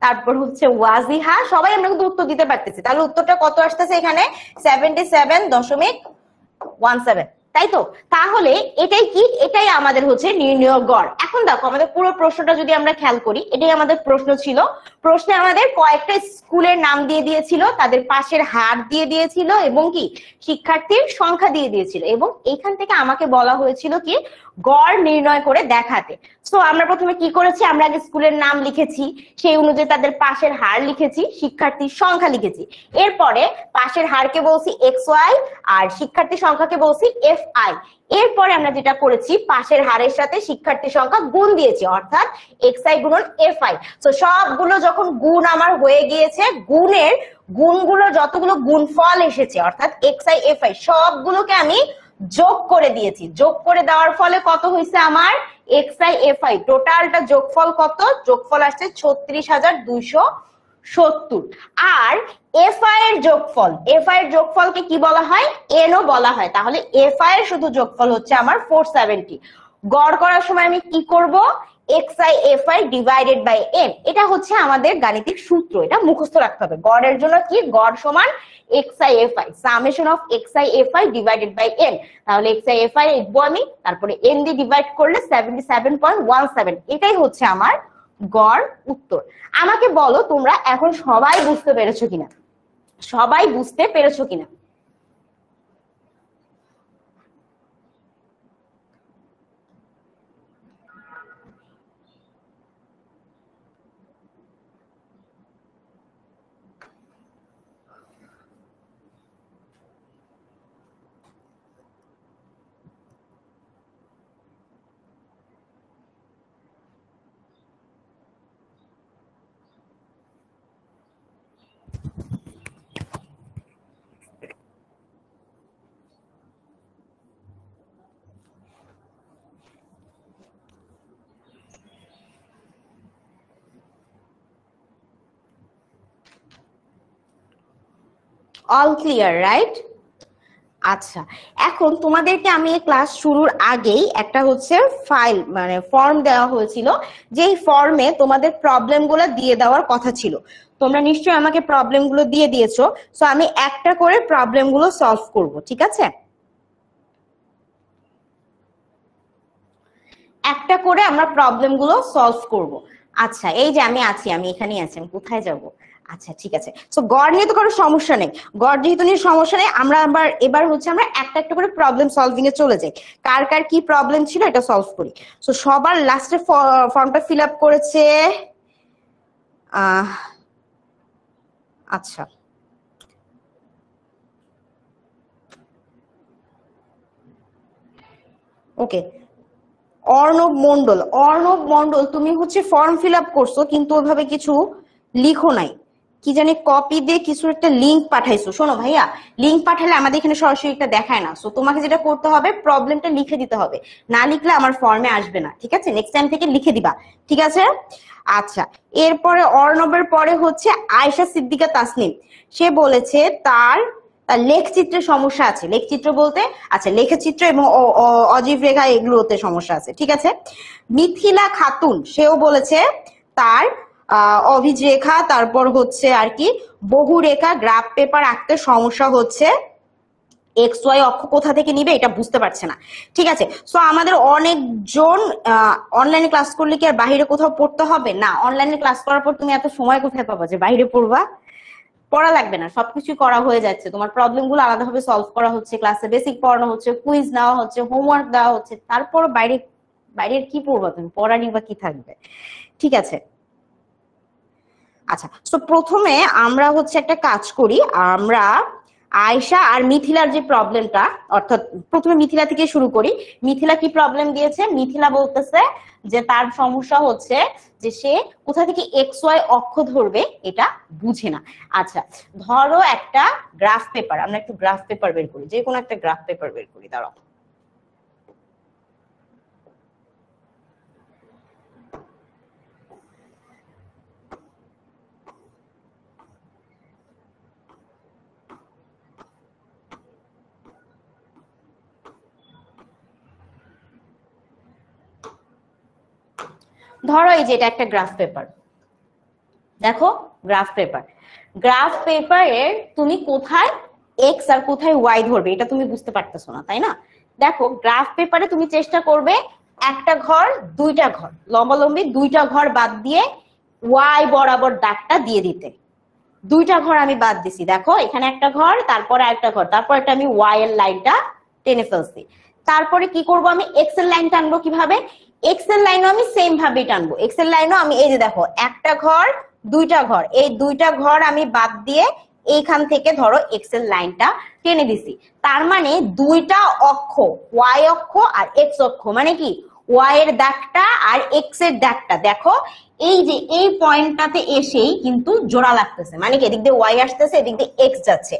তারপর হচ্ছে ওয়াজিহা। সবাই আমরা কিন্তু উত্তর দিতে পারতেছি। তাহলে উত্তরটা কত আসতেছে এখানে? 77.17, তাই তো? তাহলে এটাই কি? এটাই আমাদের হচ্ছে নির্ণয় গড়। এখন দেখো আমাদের পুরো প্রশ্নটা যদি আমরা খেয়াল করি, এটাই আমাদের প্রশ্ন ছিল। প্রশ্নে আমাদের কয়েকটা স্কুলের নাম দিয়ে দিয়েছিল, তাদের পাশের হার দিয়ে দিয়েছিল, এবং কি শিক্ষার্থীর সংখ্যা দিয়ে দিয়েছিল, এবং এইখান থেকে আমাকে বলা হয়েছিল কি গড় নির্ণয় করে দেখাতে। সো আমরা প্রথমে কি করেছি? আমরা আগে স্কুলের নাম লিখেছি, সেই অনুযায়ী তাদের পাশের হার লিখেছি, শিক্ষার্থীর সংখ্যা লিখেছি। এরপরে পাশের হারকে বলছি এক্স ওয়াই, আর শিক্ষার্থী সংখ্যাকে বলছি এফ আই। এরপরে আমরা যেটা করেছি, পাশের হারের সাথে শিক্ষার্থী সংখ্যা গুণ দিয়েছি, অর্থাৎ এক্স আই গুণন এফ আই। তো সবগুলো যখন গুণ আমার হয়ে গিয়েছে, গুণের গুণগুলো যতগুলো গুণফল এসেছে, অর্থাৎ এক্স আই এফ আই সবগুলোকে আমি যোগ করে দিয়েছি। যোগ করে দেওয়ার ফলে কত হয়েছে আমার? এক্স আই এফ আই টোটালটা যোগফল কত? যোগফল আসছে 36,270। আর এফ আই এর যোগফল, এফ আই এর যোগফলকে কি বলা হয়? এন ও বলা হয়। তাহলে এফ আই এর শুধু যোগফল হচ্ছে আমার 470। গড় করার সময় আমি কি করব? X i f i divided by n. এটা হচ্ছে আমাদের গাণিতিক সূত্র, এটা মুখস্থ রাখতে হবে। গড়ের জন্য কি? গড় সমান x i f i, summation of x i f i divided by n. তাহলে এক্স আই এফ আই লিখবো আমি, তারপরে এন দিয়ে ডিভাইড করলে 77.17। এটাই হচ্ছে আমার গড় উত্তর। আমাকে বলো তোমরা এখন সবাই বুঝতে পেরেছো কিনা? সবাই বুঝতে পেরেছো কিনা? All clear, right? আচ্ছা, এখন তোমাদেরকে আমি ক্লাস শুরুর আগেই একটা হচ্ছে ফাইল মানে ফর্ম দেওয়া হয়েছিল, যেই ফর্মে তোমাদের প্রবলেমগুলো দিয়ে দেওয়ার কথা ছিল। তোমরা নিশ্চয়ই আমাকে প্রবলেমগুলো দিয়ে দিয়েছো, সো আমি একটা করে প্রবলেমগুলো সলভ করব, ঠিক আছে? একটা করে আমরা প্রবলেমগুলো সলভ করব। আচ্ছা, এই যে আমি আছি, আমি এখানেই আছি, আমি কোথায় যাব? আচ্ছা ঠিক আছে, সো গড় নিয়ে তো কোনো সমস্যা নেই। গড় যেহেতু নিয়ে সমস্যা নেই, আমরা এবার হচ্ছে আমরা একটা একটা করে প্রবলেম সলভিং এ চলে যাই। কার কার কি প্রবলেম ছিল এটা সলভ করি। সো সবার লাস্টে ফর্মটা ফিল আপ করেছে আচ্ছা ওকে, অর্ণব মন্ডল। অর্ণব মন্ডল, তুমি হচ্ছে ফর্ম ফিল আপ করছো কিন্তু ওইভাবে কিছু লিখো নাই, কি জানি কপি দিয়ে কিছু একটা লিংক পাঠাইছো। শোনো ভাইয়া, লিংক পাঠালে আমাদের এখানে সরাসরি একটা দেখায় না, সো তোমাকে যেটা করতে হবে প্রবলেমটা লিখে দিতে হবে, না লিখলে আমার ফর্মে আসবে না, ঠিক আছে? নেক্সট টাইম থেকে লিখে দিবা, ঠিক আছে? আচ্ছা, এরপরে অর্ণবের পরে হচ্ছে আয়েশা সিদ্দিকা তাসনিম। সে বলেছে তার তার লেখচিত্রের সমস্যা আছে। লেখচিত্র বলতে আচ্ছা লেখচিত্র এবং অজীব রেখা এগুলোতে সমস্যা আছে, ঠিক আছে? মিথিলা খাতুন, সেও বলেছে তার অভিজ রেখা, তারপর হচ্ছে আর কি বহু রেখা গ্রাফ পেপার আঁকতে সমস্যা হচ্ছে, এক্স ওয়াই অক্ষ কোথা থেকে নিবে এটা বুঝতে পারছে না, ঠিক আছে? সো আমাদের অনেকজন অনলাইনে ক্লাস করলে কি আর বাইরে কোথাও পড়তে হবে না? অনলাইনে ক্লাস করার পর তুমি এত সময় কোথায় পাবা যে বাইরে পড়বা? পড়া লাগবে না, সবকিছু করা হয়ে যাচ্ছে, তোমার প্রবলেম গুলো আলাদাভাবে সলভ করা হচ্ছে, ক্লাসে বেসিক পড়ানো হচ্ছে, কুইজ নেওয়া হচ্ছে, হোমওয়ার্ক দেওয়া হচ্ছে, তারপর বাইরের কি পড়বা তুমি? পড়ারই বা কি থাকবে, ঠিক আছে? আচ্ছা, তো প্রথমে আমরা হচ্ছে একটা কাজ করি, আমরা আয়শা আর মিথিলার যে প্রবলেমটা, অর্থাৎ প্রথমে মিথিলা থেকে শুরু করি। মিথিলা কি প্রবলেম দিয়েছে? মিথিলা বলতেছে যে তার সমস্যা হচ্ছে যে সে কোথা থেকে এক্স ওয়াই অক্ষ ধরবে এটা বুঝে না। আচ্ছা, ধরো একটা গ্রাফ পেপার, আমরা একটু গ্রাফ পেপার বের করি, যে কোনো একটা গ্রাফ পেপার বের করি, দাঁড়াও। ধরো এই যে এটা একটা গ্রাফ পেপার, দেখো গ্রাফ পেপার। গ্রাফ পেপারের তুমি কোথায় এক্স আর কোথায় ওয়াই ধরবে এটা তুমি বুঝতে পারতেছো না, তাই না? দেখো গ্রাফ পেপারে তুমি চেষ্টা করবে একটা ঘর দুইটা ঘর লম্বালম্বি দুইটা ঘর বাদ দিয়ে ওয়াই বরাবর দাগটা দিয়ে দিতে। দুইটা ঘর আমি বাদ দিছি, দেখো এখানে একটা ঘর, তারপরে একটা ঘর, তারপর একটা আমি ওয়াই এর লাইনটা টেনে ফেলছি। তারপরে কি করব, আমি এক্স এর লাইন টানবো কিভাবে? এক্স এর লাইনও আমি সেম ভাবেই টানবো। এক্স এর লাইনও আমি এই যে দেখো একটা ঘর দুইটা ঘর, এই দুইটা ঘর আমি বাদ দিয়ে এইখান থেকে ধরো এক্স এর লাইনটা টেনে দিছি। তার মানে দুইটা অক্ষ, ওয়াই অক্ষ আর এক্স অক্ষ, মানে কি ওয়াই এর দাগটা আর এক্স এর দাগটা দেখো এই যে এই পয়েন্টটাতে এসেই কিন্তু জোড়া লাগতেছে, মানে কি এদিক দিয়ে ওয়াই আসতেছে এদিক দিয়ে এক্স যাচ্ছে,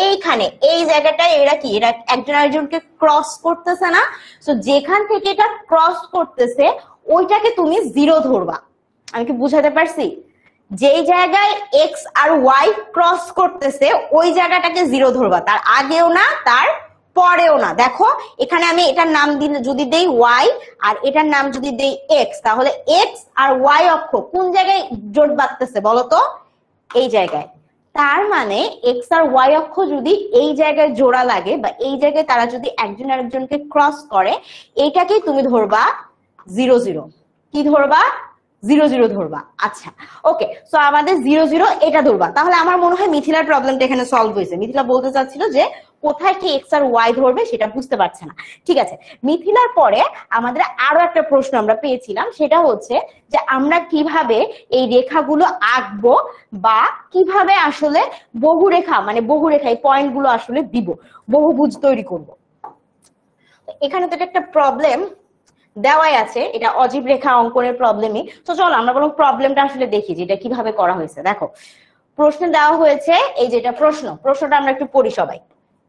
এইখানে এই জায়গাটায় এরা কি এরা একজন আরেকজনকে ক্রস করতেছে না? তো যেখান থেকে এটা ক্রস করতেছে ওইটাকে তুমি জিরো ধরবা। আমি কি বুঝাতে পারছি? যেই জায়গায় এক্স আর ওয়াই ক্রস করতেছে ওই জায়গাটাকে জিরো ধরবা, তার আগেও না তার পরেও না। দেখো এখানে আমি এটার নাম দিলে যদি দেই ওয়াই আর এটার নাম যদি দেই এক্স, তাহলে এক্স আর ওয়াই অক্ষ কোন জায়গায় জোট বাঁধতেছে বলতো? এই জায়গায়। তার মানে এক্স আর ওয়াই অক্ষ যদি এই জায়গায় জোড়া লাগে বা এই জায়গায় তারা যদি একজন আরেকজনকে ক্রস করে, এইটাকেই তুমি ধরবা জিরো জিরো। কি ধরবা? জিরো জিরো ধরবা। আচ্ছা ওকে, সো আমাদের জিরো জিরো এটা ধরবা। তাহলে আমার মনে হয় মিথিলার প্রবলেমটা এখানে সলভ হয়েছে। মিথিলা বলতে চাচ্ছিল যে কোথায় কি এক্স আর ওয়াই ধরবে সেটা বুঝতে পারছে না, ঠিক আছে? মিথিলার পরে আমাদের আরো একটা প্রশ্ন আমরা পেয়েছিলাম, সেটা হচ্ছে যে আমরা কিভাবে এই রেখাগুলো আঁকবো বা কিভাবে আসলে বহুরেখা মানে বহুরেখা এই পয়েন্ট গুলো আসলে দিব, বহুভুজ তৈরি করব। এখানে তো একটা প্রবলেম দেওয়াই আছে, এটা অজীব রেখা অঙ্কনের প্রবলেমই। তো চলো আমরা বরং প্রবলেমটা আসলে দেখি যে এটা কিভাবে করা হয়েছে। দেখো প্রশ্নে দেওয়া হয়েছে, এই যে এটা প্রশ্নটা আমরা একটু পড়ি সবাই।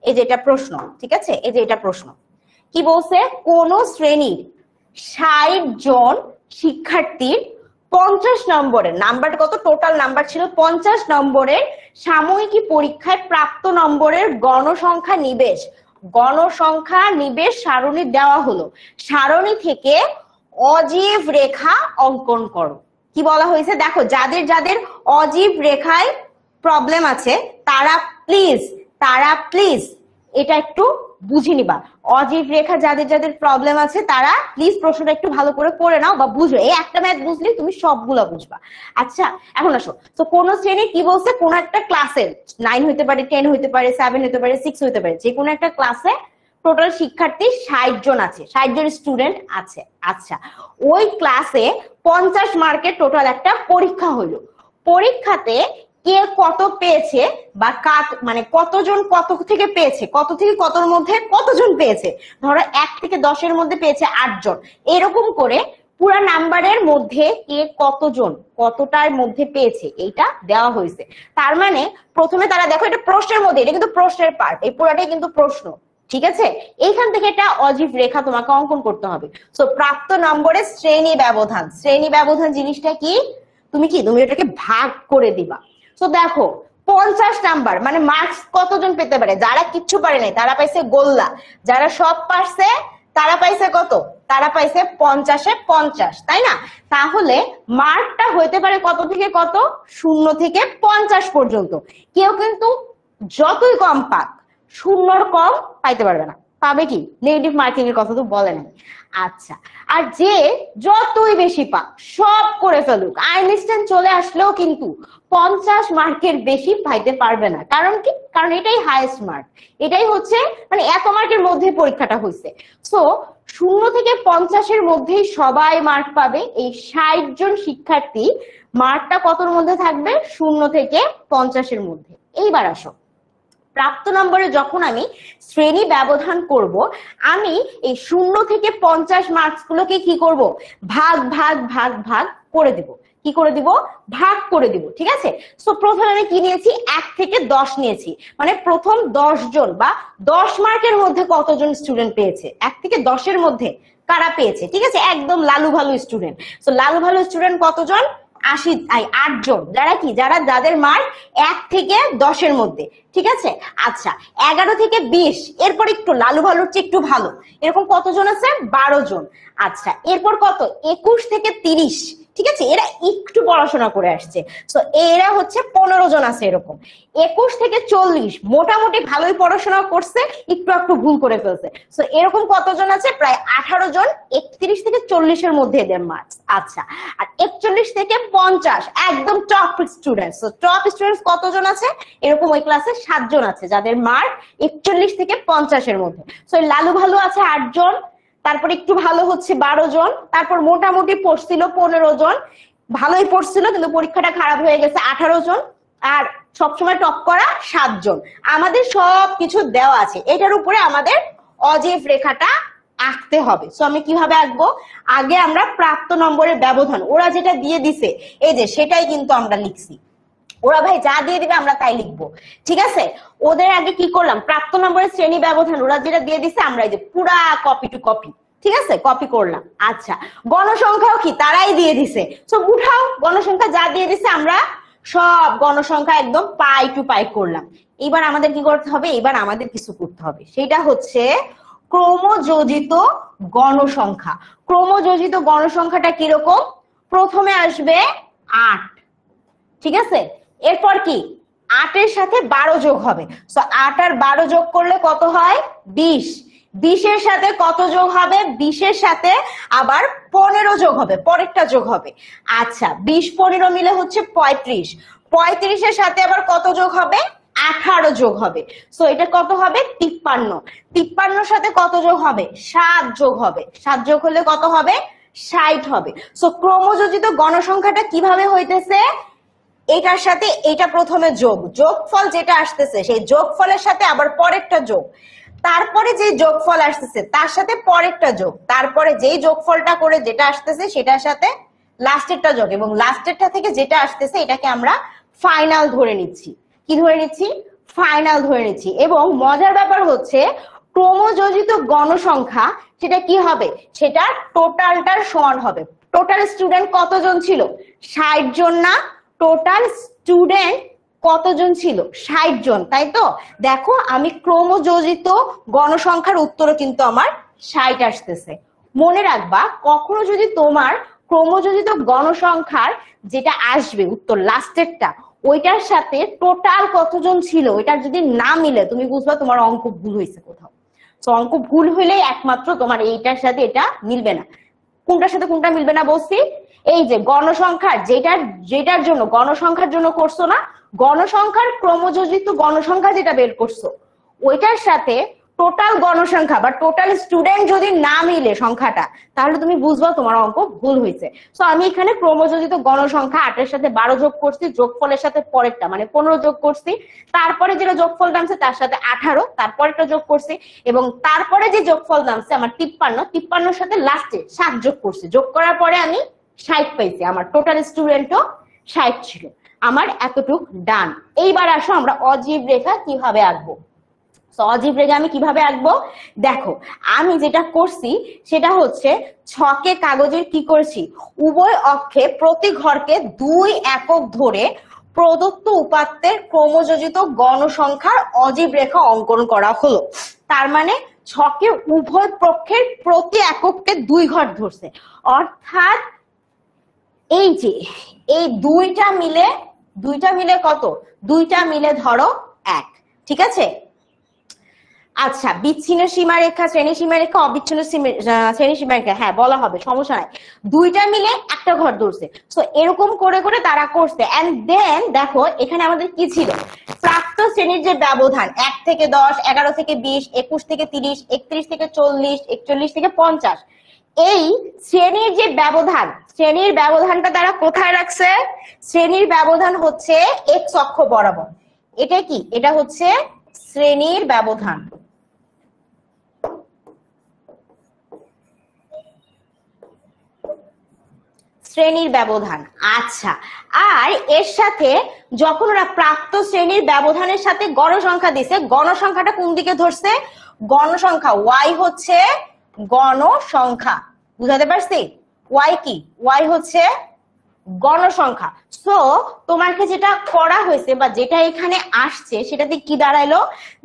এই যে এটা প্রশ্ন, ঠিক আছে? এই যে এটা প্রশ্ন কি বলছে, কোন শ্রেণীর ৬০ জন শিক্ষার্থীর 50 নম্বরের নাম্বারটা কত, টোটাল নাম্বার ছিল 50 নম্বরের সাময়িকী পরীক্ষায় প্রাপ্ত নম্বরের গণসংখ্যা নিবেশ, গণসংখ্যা নিবেশ সারণী দেওয়া হলো, সারণী থেকে অজীব রেখা অঙ্কন করো। কি বলা হয়েছে দেখো, যাদের যাদের অজীব রেখায় প্রবলেম আছে তারা প্লিজ এটা একটু বুঝে নিবা। অজীব রেখা যাদের যাদের প্রবলেম আছে তারা প্লিজ প্রশ্নটা একটু ভালো করে পড়ে নাও বা বুঝো, এই একটা ম্যাথ বুঝলে তুমি সবগুলা বুঝবা। আচ্ছা এখন আসো, তো কোন শ্রেণী কি বলছে, কোন একটা ক্লাসের 9 হইতে পারে, 10 হইতে পারে, 7 হইতে পারে, 6 হইতে পারে, যে কোনো একটা ক্লাসে টোটাল শিক্ষার্থী 60 জন আছে, 60 জন স্টুডেন্ট আছে। আচ্ছা ওই ক্লাসে 50 মার্কের টোটাল একটা পরীক্ষা হইলো, পরীক্ষাতে কে কত পেয়েছে বা মানে কতজন কত থেকে পেয়েছে, কত থেকে কতর মধ্যে কতজন পেয়েছে, ধরো 1 থেকে 10-এর মধ্যে পেয়েছে 8 জন, এরকম করে পুরা নাম্বারের মধ্যে কে কতজন কতটার মধ্যে পেয়েছে এইটা দেওয়া হয়েছে। তার মানে প্রথমে তারা দেখো এটা প্রশ্নের মধ্যে, এটা কিন্তু প্রশ্নের পার্ট, এই পুরাটাই কিন্তু প্রশ্ন, ঠিক আছে। এইখান থেকে একটা অজীব রেখা তোমাকে অঙ্কন করতে হবে। সো প্রাপ্ত নম্বরের শ্রেণী ব্যবধান, শ্রেণী ব্যবধান জিনিসটা কি, তুমি এটাকে ভাগ করে দিবা। তো দেখো 50 নাম্বার মানে মার্কস কতজন পেতে পারে, যারা কিচ্ছু পারে নাই তারা পাইছে গোল্লা, যারা সব পারছে তারা পাইছে কত, তারা পাইছে 50-এ 50, তাই না। তাহলে মার্কটা হইতে পারে কত থেকে কত, 0 থেকে 50 পর্যন্ত। কেউ কিন্তু যতই কম পাক 0-র কম পাইতে পারবে না, পাবে কি, নেগেটিভ মার্কিং এর কথা তো বলে নাই। আচ্ছা আর যে যতই বেশি পাক সব করে ফেলুক, আইনস্টাইন চলে আসলেও কিন্তু 50 মার্কের বেশি পাইতে পারবে না। কারণ কি, কারণ এটাই হাইয়েস্ট মার্ক, এটাই হচ্ছে মানে এত মার্কের মধ্যে পরীক্ষাটা হয়েছে। সো 0 থেকে 50-এর মধ্যেই সবাই মার্ক পাবে। এই 60 জন শিক্ষার্থী মার্কটা কতর মধ্যে থাকবে, 0 থেকে 50-এর মধ্যে। এইবার আসো, প্রাপ্ত নম্বরে যখন আমি শ্রেণী ব্যবধান করব, আমি এই 0 থেকে 50 মার্কস গুলোকে কি করব, ভাগ ভাগ ভাগ ভাগ করে দিব। কি করে দিব, ভাগ করে দিব, ঠিক আছে। সো প্রথমে আমি কি নিয়েছি, 1 থেকে 10 নিয়েছি, মানে প্রথম 10 জন বা 10 মার্কের মধ্যে কতজন স্টুডেন্ট পেয়েছে, 1 থেকে 10-এর মধ্যে কারা পেয়েছে, ঠিক আছে, একদম Lalu value student. So Lalu value student কতজন, 8 জন, যারা কি, যাদের মার্ক 1 থেকে 10-এর মধ্যে, ঠিক আছে। আচ্ছা 11 থেকে 20, এরপর একটু লালু ভালুর চেয়ে একটু ভালো, এরকম কতজন আছে, 12 জন। আচ্ছা এরপর কত, 21 থেকে 30, ঠিক আছে, এরা একটু পড়াশোনা করে আসছে, তো এরা হচ্ছে 15 জন আছে এরকম। 21 থেকে 40 মোটামুটি ভালোই পড়াশোনা করছে, একটু একটু ভুল করে ফেলছে, তো এরকম কতজন আছে, প্রায় 18 জন। 31 থেকে 40-এর মধ্যে এদের মার্কস। আচ্ছা আর 41 থেকে 50 একদম টপ স্টুডেন্টস, তো টপ স্টুডেন্টস কতজন আছে, এরকম ওই ক্লাসে 7 জন আছে যাদের মার্ক 41 থেকে 50-এর মধ্যে। তো লালু ভালু আছে 8 জন, তারপর একটু ভালো হচ্ছে 12 জন, তারপর মোটামুটি পড়ছিল 15 জন, ভালোই পড়ছিল কিন্তু পরীক্ষাটা খারাপ হয়ে গেছে 18 জন, আর সবসময় টপ করা 7 জন। আমাদের সবকিছু দেওয়া আছে, এটার উপরে আমাদের অজীব রেখাটা আঁকতে হবে। সো আমি কিভাবে আঁকবো, আগে আমরা প্রাপ্ত নম্বরের ব্যবধান ওরা যেটা দিয়ে দিছে এই যে সেটাই কিন্তু আমরা লিখছি, ওরা ভাই যা দিয়ে দিবে আমরা তাই লিখবো, ঠিক আছে। ওদের আগে কি করলাম, প্রাপ্ত নম্বরের শ্রেণী ব্যবধান ওরা যেটা দিয়ে দিছে আমরা এই যে পুরা কপি টু কপি, ঠিক আছে, কপি করলাম। আচ্ছা গণসংখ্যাও কি তারাই দিয়ে দিছে, সো উঠাও গণসংখ্যা যা দিয়ে দিছে আমরা সব গণসংখ্যা একদম পাই টু পাই করলাম। এবার আমাদের কি করতে হবে, এবার আমাদের কিছু করতে হবে, সেটা হচ্ছে ক্রমযোজিত গণসংখ্যা। ক্রমযোজিত গণসংখ্যাটা কিরকম, প্রথমে আসবে 8, ঠিক আছে, এরপর কি 8-এর সাথে 12 যোগ হবে, সো 8 আর 12 যোগ করলে কত হয়, 20। 20-এর সাথে কত যোগ হবে, 20-এর সাথে আবার 15 যোগ হবে, পরেরটা যোগ হবে। আচ্ছা 20-15 মিলে হচ্ছে 35, 35-এর সাথে আবার কত যোগ হবে, 18 যোগ হবে, সো এটা কত হবে, 53। 53-এর সাথে কত যোগ হবে, 7 যোগ হবে, 7 যোগ হলে কত হবে, 60 হবে। সো ক্রমযোজিত গণসংখ্যাটা কিভাবে হইতেছে, এটার সাথে এটা প্রথমে যোগফল যেটা আসতেছে সেই যোগফলের সাথে আবার পরেরটা যোগ, তারপরে যে যোগফল আসতেছে তার সাথে পরেরটা যোগ, তারপরে যেই যোগফলটা করে যেটা আসতেছে সেটার সাথে লাস্টেরটা যোগ, এবং লাস্টেরটা থেকে যেটা আসতেছে এটাকে আমরা ফাইনাল ধরে নিচ্ছি। কি ধরে নিচ্ছি, ফাইনাল ধরে নিচ্ছি। এবং মজার ব্যাপার হচ্ছে ক্রমযোজিত গণসংখ্যা সেটা কি হবে, সেটা টোটালটার সমান হবে। টোটাল স্টুডেন্ট কতজন ছিল, 60 জন না? টোটাল স্টুডেন্ট কতজন ছিল, 60 জন, তাই তো? দেখো আমি ক্রমযোজিত গণসংখ্যার উত্তরও কিন্তু আমার 60 আসতেছে। মনে রাখবা কখনো যদি তোমার ক্রমযোজিত গণসংখ্যার যেটা আসবে উত্তর লাস্টেরটা, ওইটার সাথে টোটাল কতজন ছিল ওইটার যদি না মিলে, তুমি বুঝবা তোমার অঙ্ক ভুল হয়েছে কোথাও। তো অঙ্ক ভুল হইলেই একমাত্র তোমার এইটার সাথে এটা মিলবে না। কোনটার সাথে কোনটা মিলবে না বলছি, এই যে গণসংখ্যার যেটার জন্য গণসংখ্যার জন্য করছো না, গণসংখ্যার ক্রমযোজিত গণসংখ্যা যেটা বের করছো ওইটার সাথে টোটাল গণসংখ্যা বা টোটাল স্টুডেন্ট যদি না মিলে সংখ্যাটা, তাহলে তুমি বুঝবা তোমার অঙ্ক ভুল হয়েছে। তো আমি এখানে ক্রমযোজিত গণসংখ্যা 8 এর সাথে 12 যোগ করছি, যোগফলের সাথে পরেরটা মানে 15 যোগ করছি, তারপরে যেটা যোগফল নামছে তার সাথে 18, তারপরেরটা যোগ করছি, এবং তারপরে যে যোগফল নামছে আমার 53 সাথে লাস্টে 7 যোগ করছি। যোগ করার পরে আমি 60 পাইছি, আমার টোটাল স্টুডেন্টও 60 ছিল। আমার এতটুক ডান। এইবার আসো আমরা অজীব রেখা কিভাবে আঁকবো। অজীব রেখা আমি কিভাবে আঁকবো, দেখো আমি যেটা করছি সেটা হচ্ছে ছকে কাগজের কি করছি, উভয় অক্ষে প্রতি ঘরকে 2 একক ধরে প্রদত্ত উপাত্তের ক্রমযোজিত গণসংখ্যার অজীব রেখা অঙ্কন করা হলো। তার মানে ছকে উভয় পক্ষের প্রতি একককে 2 ঘর ধরছে, অর্থাৎ এই যে এই দুইটা মিলে কত, দুইটা মিলে ধরো 1, ঠিক আছে? আচ্ছা বিচ্ছিন্ন সীমারেখা, শ্রেণী সীমারেখা, অবিচ্ছিন্ন শ্রেণী সীমারেখা, হ্যাঁ বলা হবে, সমস্যা নাই। দুইটা মিলে একটা ঘর ধরছে। সো এরকম করে করে তারা করছে। এন্ড দেন দেখো এখানে আমাদের কি ছিল, প্রাপ্ত শ্রেণীর যে ব্যবধান 1 থেকে 10, 11 থেকে 20, 21 থেকে 30, 31 থেকে 40, 41 থেকে 50, এই শ্রেণীর যে ব্যবধান, শ্রেণীর ব্যবধানটা তারা কোথায় রাখছে, শ্রেণীর ব্যবধান হচ্ছে x অক্ষ বরাবর। এটা কি, এটা হচ্ছে শ্রেণীর ব্যবধান। শ্রেণীর ব্যবধান। আচ্ছা, আর এর সাথে যখন ওরা প্রাপ্ত শ্রেণীর ব্যবধানের সাথে গণসংখ্যা দিছে, গণসংখ্যাটা কোন দিকে ধরছে, গণসংখ্যা y হচ্ছে গণসংখ্যা, বুঝাতে পারছি? y কি, y হচ্ছে গণসংখ্যা। সো তোমাকে যেটা করা হয়েছে বা যেটা এখানে আসছে সেটাতে কি দাঁড়াইলো,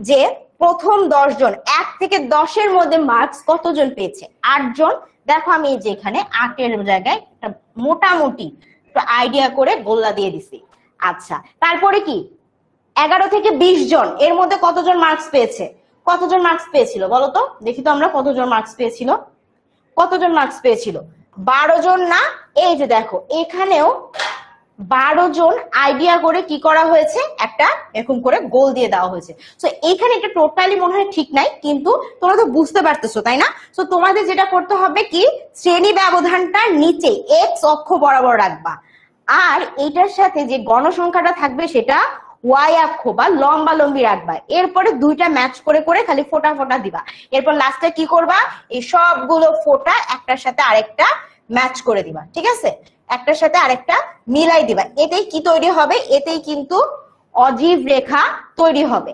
যে প্রথম 10 জন, 1 থেকে 10 এর মধ্যে মার্কস কতজন পেয়েছে, 8 জন। দেখো আমি এই যে এখানে 8 এর জায়গায় একটা মোটামুটি একটু আইডিয়া করে গোল্লা দিয়ে দিছি। আচ্ছা তারপরে কি 11 থেকে 20 জন, এর মধ্যে কতজন মার্কস পেয়েছে, কতজন মার্কস পেয়েছিল বলো তো, দেখি তো আমরা কতজন মার্কস পেয়েছিল, কতজন মার্কস পেয়েছিল, 12 জন না? এই যে দেখো এখানেও 12 জন আইডিয়া করে কি করা হয়েছে, একটা এরকম করে গোল দিয়ে দেওয়া হয়েছে। তো এইখানে এটা টোটালি মনে হয় ঠিক নাই, কিন্তু তোমরা তো বুঝতে পারতেছো তাই না? তো তোমাদের যেটা করতে হবে কি, শ্রেণী ব্যবধানটা নিচে x অক্ষ বরাবর রাখবা, আর এইটার সাথে যে গণসংখ্যাটা থাকবে সেটা y অক্ষ বা লম্বালম্বি রাখবা। এরপরে দুইটা ম্যাচ করে করে খালি ফোটা ফোটা দিবা। এরপর লাস্টে কি করবা, এই সবগুলো ফোটা একটার সাথে আরেকটা ম্যাচ করে দিবা, ঠিক আছে? একটার সাথে আরেকটা মিলাই দিবা। এতেই কি তৈরি হবে, এতেই কিন্তু অজীব রেখা তৈরি হবে।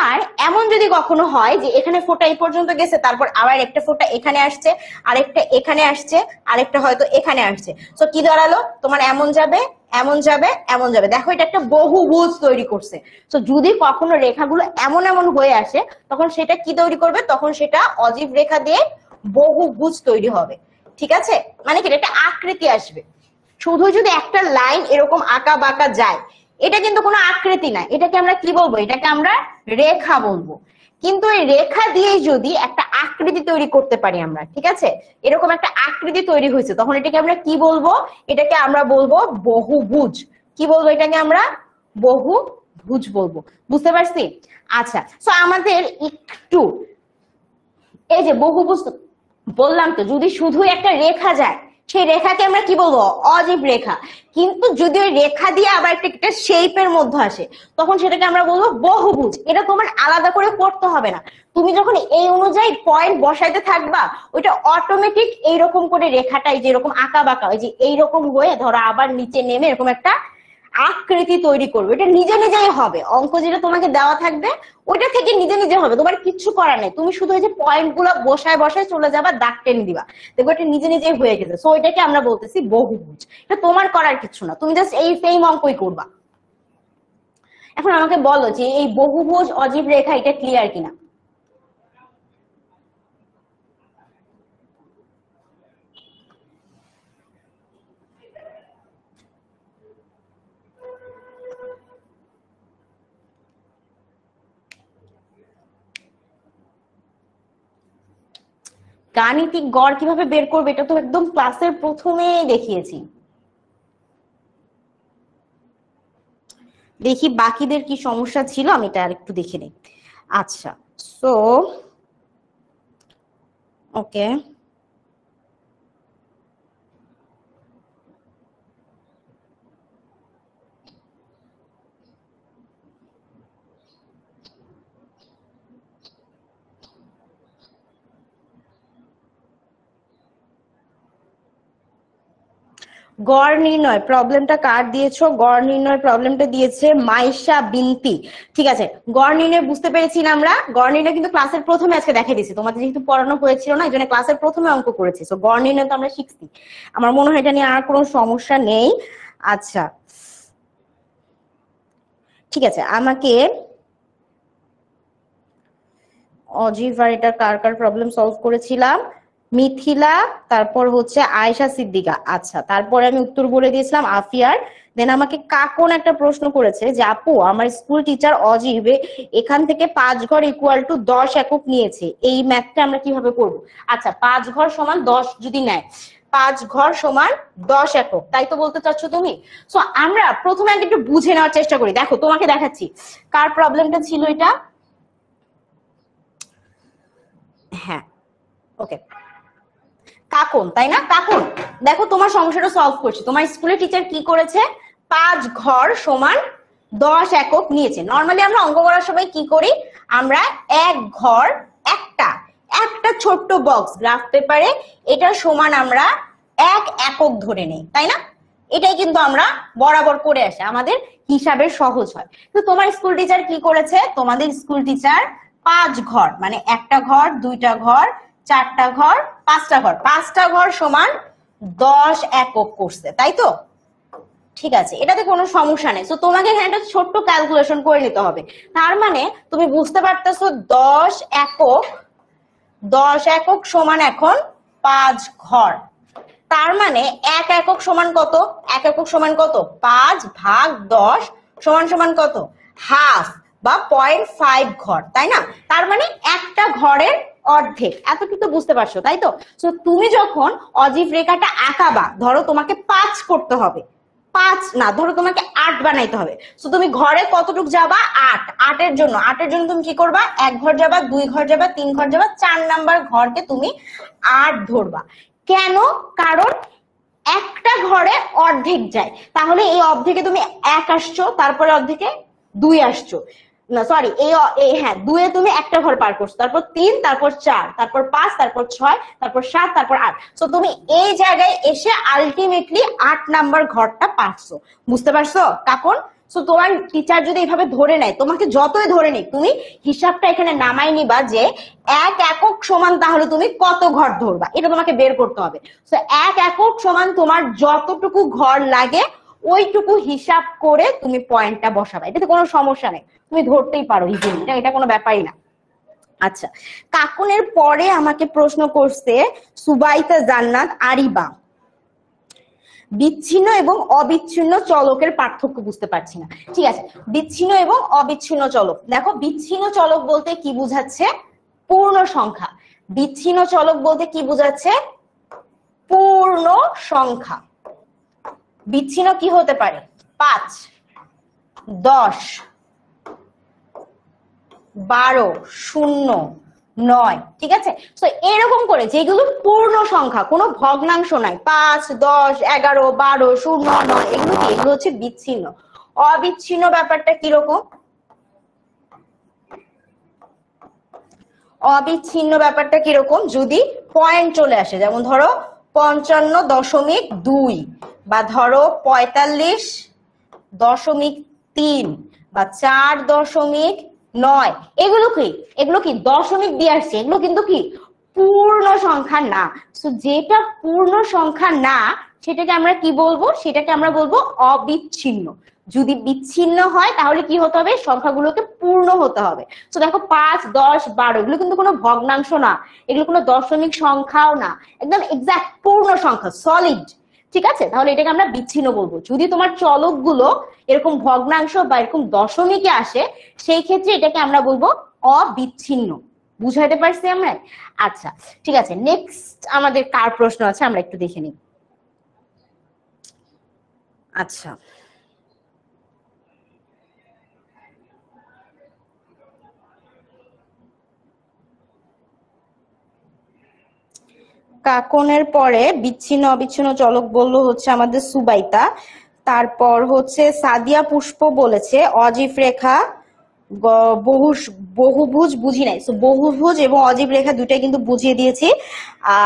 আর এমন যদি কখনো হয় যে এখানে ফোঁটা এই পর্যন্ত গেছে, তারপর আবার একটা ফোঁটা এখানে আসছে, আরেকটা এখানে আসছে, আরেকটা হয়তো এখানে আসছে, তো কি দাঁড়ালো তোমার, এমন যাবে, এমন যাবে, এমন যাবে। দেখো এটা একটা বহুভুজ তৈরি করছে। তো যদি কখনো রেখাগুলো এমন এমন হয়ে আসে, তখন সেটা কি তৈরি করবে, তখন সেটা অজীব রেখা দিয়ে বহুভুজ তৈরি হবে, ঠিক আছে? মানে কি একটা আকৃতি আসবে। শুধু যদি একটা লাইন এরকম আঁকা বাঁকা যায়, এটা কিন্তু কোনো আকৃতি না, এটাকে আমরা কি বলবো, এটাকে আমরা রেখা বলবো। কিন্তু এই রেখা দিয়ে যদি একটা আকৃতি তৈরি করতে পারি আমরা, ঠিক আছে, এরকম একটা আকৃতি তৈরি হয়েছে, তখন এটাকে আমরা কি বলবো, এটাকে আমরা বলবো বহুভুজ। কি বলবো এটাকে আমরা, বহুভুজ বলবো, বুঝতে পারছি? আচ্ছা, তো আমাদের একটু এই যে বহুভুজ বললাম, তো যদি শুধু একটা রেখা যায়, সেই রেখাকে আমরা কি বলবো, অজীব রেখা। কিন্তু যদি ওই রেখা দিয়ে আবার একটা শেপের মধ্যে আসে, তখন সেটাকে আমরা বলবো বহুভুজ। এটা তোমার আলাদা করে করতে হবে না, তুমি যখন এই অনুযায়ী পয়েন্ট বসাইতে থাকবা, ওইটা অটোমেটিক এইরকম করে রেখাটাই যেরকম আঁকা বাঁকা, ওই যে এইরকম হয়ে ধরো আবার নিচে নেমে এরকম একটা আকৃতি তৈরি করবে, এটা নিজে নিজেই হবে। অঙ্ক যেটা তোমাকে দেওয়া থাকবে ওইটা থেকে নিজে নিজে হবে, তোমার কিচ্ছু করার নেই। তুমি শুধু ওই যে পয়েন্ট গুলো বসায় বসায় চলে যাবা, দাগ টেনে দিবা, দেখো এটা নিজে নিজেই হয়ে গেছে। সো এটাকে আমরা বলতেছি বহুভুজ। এটা তোমার করার কিছু না, তুমি জাস্ট এই সেম অঙ্কই করবা। এখন আমাকে বলো যে এই বহুভুজ অজীব রেখা এটা ক্লিয়ার কিনা। গাণিতিক গড় কিভাবে বের করবে এটা তো একদম ক্লাসের প্রথমেই দেখিয়েছি। দেখি বাকিদের কি সমস্যা ছিল, আমি এটা আরেকটু দেখে নিই। আচ্ছা, সো ওকে, গড় নির্ণয় প্রবলেমটা কার দিয়েছো? গড় নির্ণয় প্রবলেমটা দিয়েছে মাইশা বিনতি। ঠিক আছে, গড় নির্ণয় বুঝতে পেরেছি না আমরা? গড় নির্ণয় কিন্তু ক্লাসের প্রথমে আজকে দেখিয়ে দিয়েছি, তোমাদের যেহেতু পড়ানো হয়েছিল না এই জন্য ক্লাসের প্রথমে অঙ্ক করেছি। তো গড় নির্ণয় তো আমরা শিখছি, আমার মনে হয় এটা নিয়ে আর কোনো সমস্যা নেই। আচ্ছা ঠিক আছে, আমাকে অজীব আর এটা কার কার প্রবলেম সলভ করেছিলাম? মিথিলা, তারপর হচ্ছে আয়েশা সিদ্দিকা। আচ্ছা, তারপরে আমি উত্তর বলে দিয়েছিলাম আফিয়ার। দেন আমাকে কাকন একটা প্রশ্ন করেছে যে আপু আমার স্কুল টিচার অজীবে এখান থেকে 5 ঘর ইকুয়াল টু 10 একক নিয়েছে, এই ম্যাথটা আমরা কিভাবে করব? আচ্ছা, 5 ঘর সমান 10 যদি নেয়, 5 ঘর সমান 10 একক, তাই তো বলতে চাচ্ছ তুমি? সো আমরা প্রথমে আগে একটু বুঝে নেওয়ার চেষ্টা করি। দেখো তোমাকে দেখাচ্ছি কার প্রবলেমটা ছিল এটা। হ্যাঁ ওকে, কাকন, তাই না? কাকন, দেখো তোমার সমস্যাটা সলভ করছি। তোমার স্কুলের টিচার কি করেছে? 5 ঘর সমান 10 একক নিয়েছে। নরমালি আমরা অঙ্ক করার সময় কি করি? আমরা এক ঘর একটা একটা ছোট্ট বক্স গ্রাফ পেপারে এটা সমান আমরা 1 একক ধরে নেই, তাই না? এটাই কিন্তু আমরা বরাবর করে আসি, আমাদের হিসাবের সহজ হয়। তো তোমার স্কুল টিচার কি করেছে? তোমাদের স্কুল টিচার 5 ঘর মানে একটা ঘর, দুইটা ঘর, চারটা ঘর, পাঁচটা ঘর, 5টা ঘর সমান 10 একক করছে, তাই তো? ঠিক আছে, এটাতে কোনো সমস্যা নেই। তো তোমাকে এখানে একটা ছোট্ট ক্যালকুলেশন করে নিতে হবে। তার মানে তুমি বুঝতে পারতেছো 10 একক, 10 একক সমান এখন 5 ঘর। তার মানে 1 একক সমান কত? 1 একক সমান কত? 5 ভাগ 10 সমান সমান কত? হাফ বা 0.5 ঘর, তাই না? তার মানে একটা ঘরের অর্ধেক। এতটুকু তো বুঝতে পারছো, তাই তো? তো তুমি যখন অজীব রেখাটা আঁকাবা, ধরো তোমাকে 5 করতে হবে, 5 না, ধরো তোমাকে 8 বানাইতে হবে। তো তুমি ঘরে কতটুকু যাবা? 8। 8 এর জন্য তুমি কি করবা? 1 ঘর যাবা, 2 ঘর যাবা, 3 ঘর যাবা, 4 নাম্বার ঘরকে তুমি 8 ধরবা। কেন? কারণ একটা ঘরে অর্ধেক যায়, তাহলে এই অর্ধেকে তুমি 1 আসছো, তারপরে অর্ধেকে 2 আসছো, না সরি হ্যাঁ 2 এ তুমি একটা ঘর পার করছো, তারপর 3, তারপর 4, তারপর 5, তারপর 6, তারপর 7, তারপর 8। সো তুমি এই জায়গায় এসে আলটিমেটলি 8 নাম্বার ঘরটা পারছো। বুঝতে পারছো কাকন? সো তোমার টিচার যদি এইভাবে ধরে নেয়, তোমাকে যতই ধরে নিক, তুমি হিসাবটা এখানে নামাই নিবা যে 1 একক সমান তাহলে তুমি কত ঘর ধরবা, এটা তোমাকে বের করতে হবে। সো 1 একক সমান তোমার যতটুকু ঘর লাগে ওইটুকু হিসাব করে তুমি পয়েন্টটা বসাবা, এটাতে কোনো সমস্যা নেই, তুমি ধরতেই পারো ইজিলি, এটা কোনো ব্যাপারই না। আচ্ছা, কাকুনের পরে আমাকে প্রশ্ন করছে সুবাইতা জান্নাত আরিবা, বিচ্ছিন্ন এবং অবিচ্ছিন্ন চলকের পার্থক্য বুঝতে পারছি না। ঠিক আছে, বিচ্ছিন্ন এবং অবিচ্ছিন্ন চলক। দেখো বিচ্ছিন্ন চলক বলতে কি বুঝাচ্ছে? পূর্ণ সংখ্যা। বিচ্ছিন্ন চলক বলতে কি বুঝাচ্ছে? পূর্ণ সংখ্যা। বিচ্ছিন্ন কি হতে পারে? 5, 10, 12, 0, 9। ঠিক আছে, তো এরকম করে যেগুলো পূর্ণ সংখ্যা, কোনো ভগ্নাংশ নাই, 5, 10, 11, 12, 0, 9, এগুলো কি? এগুলো হচ্ছে বিচ্ছিন্ন। অবিচ্ছিন্ন ব্যাপারটা কিরকম? অবিচ্ছিন্ন ব্যাপারটা কিরকম? যদি পয়েন্ট চলে আসে, যেমন ধরো 55.2 বা ধরো 45, 4.3 বা 4.9, এগুলো কি দশমিক দিয়ে আসছে, এগুলো কিন্তু কি পূর্ণ সংখ্যা না। তো যেটা পূর্ণ সংখ্যা না সেটাকে আমরা কি বলবো, সেটাকে আমরা বলবো অবিচ্ছিন্ন। যদি বিচ্ছিন্ন হয় তাহলে কি হতে হবে, সংখ্যাগুলোকে পূর্ণ হতে হবে। তো দেখো 5, 10, 12 এগুলো কিন্তু কোনো ভগ্নাংশ না, এগুলো কোনো দশমিক সংখ্যাও না, একদম এক্সাক্ট পূর্ণ সংখ্যা, সলিড। ঠিক আছে, তাহলে এটাকে আমরা বিচ্ছিন্ন বলবো। যদি তোমার চলকগুলো এরকম ভগ্নাংশ বা এরকম দশমিকে আসে সেই ক্ষেত্রে এটাকে আমরা বলবো অবিচ্ছিন্ন। বুঝাইতে পারছি আমরা? আচ্ছা ঠিক আছে, নেক্সট আমাদের কার প্রশ্ন আছে আমরা একটু দেখে নিই। আচ্ছা কাকনের পরে বিচ্ছিন্ন অবিচ্ছিন্ন চলক বললো হচ্ছে আমাদের সুবাইতা, তারপর হচ্ছে সাদিয়া পুষ্প বলেছে অজীব রেখা বহুভুজ বুঝি নাই, তো বহুভুজ এবং অজীব রেখা দুটাই কিন্তু বুঝিয়ে দিয়েছি।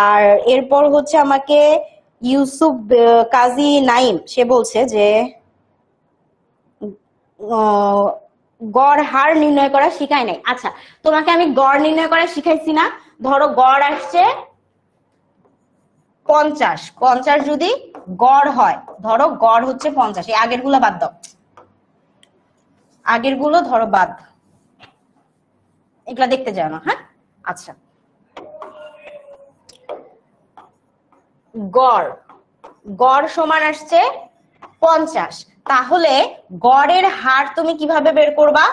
আর এরপর হচ্ছে আমাকে ইউসুফ কাজী নাইম সে বলছে যে গড় হার নির্ণয় করা শিখায় নাই। আচ্ছা তোমাকে আমি গড় নির্ণয় করা শিখাইছি না? ধরো গড় আসছে 50, 50 যদি গড় হয়, ধরো গড় হচ্ছে 50, এই আগের গুলো বাদ দাও, আগের গুলো ধরো বাদ, এগুলা দেখতে যাও না। হ্যাঁ আচ্ছা, গড় গড় সমান আসছে 50, তাহলে গড়ের হার তুমি কিভাবে বের করবা?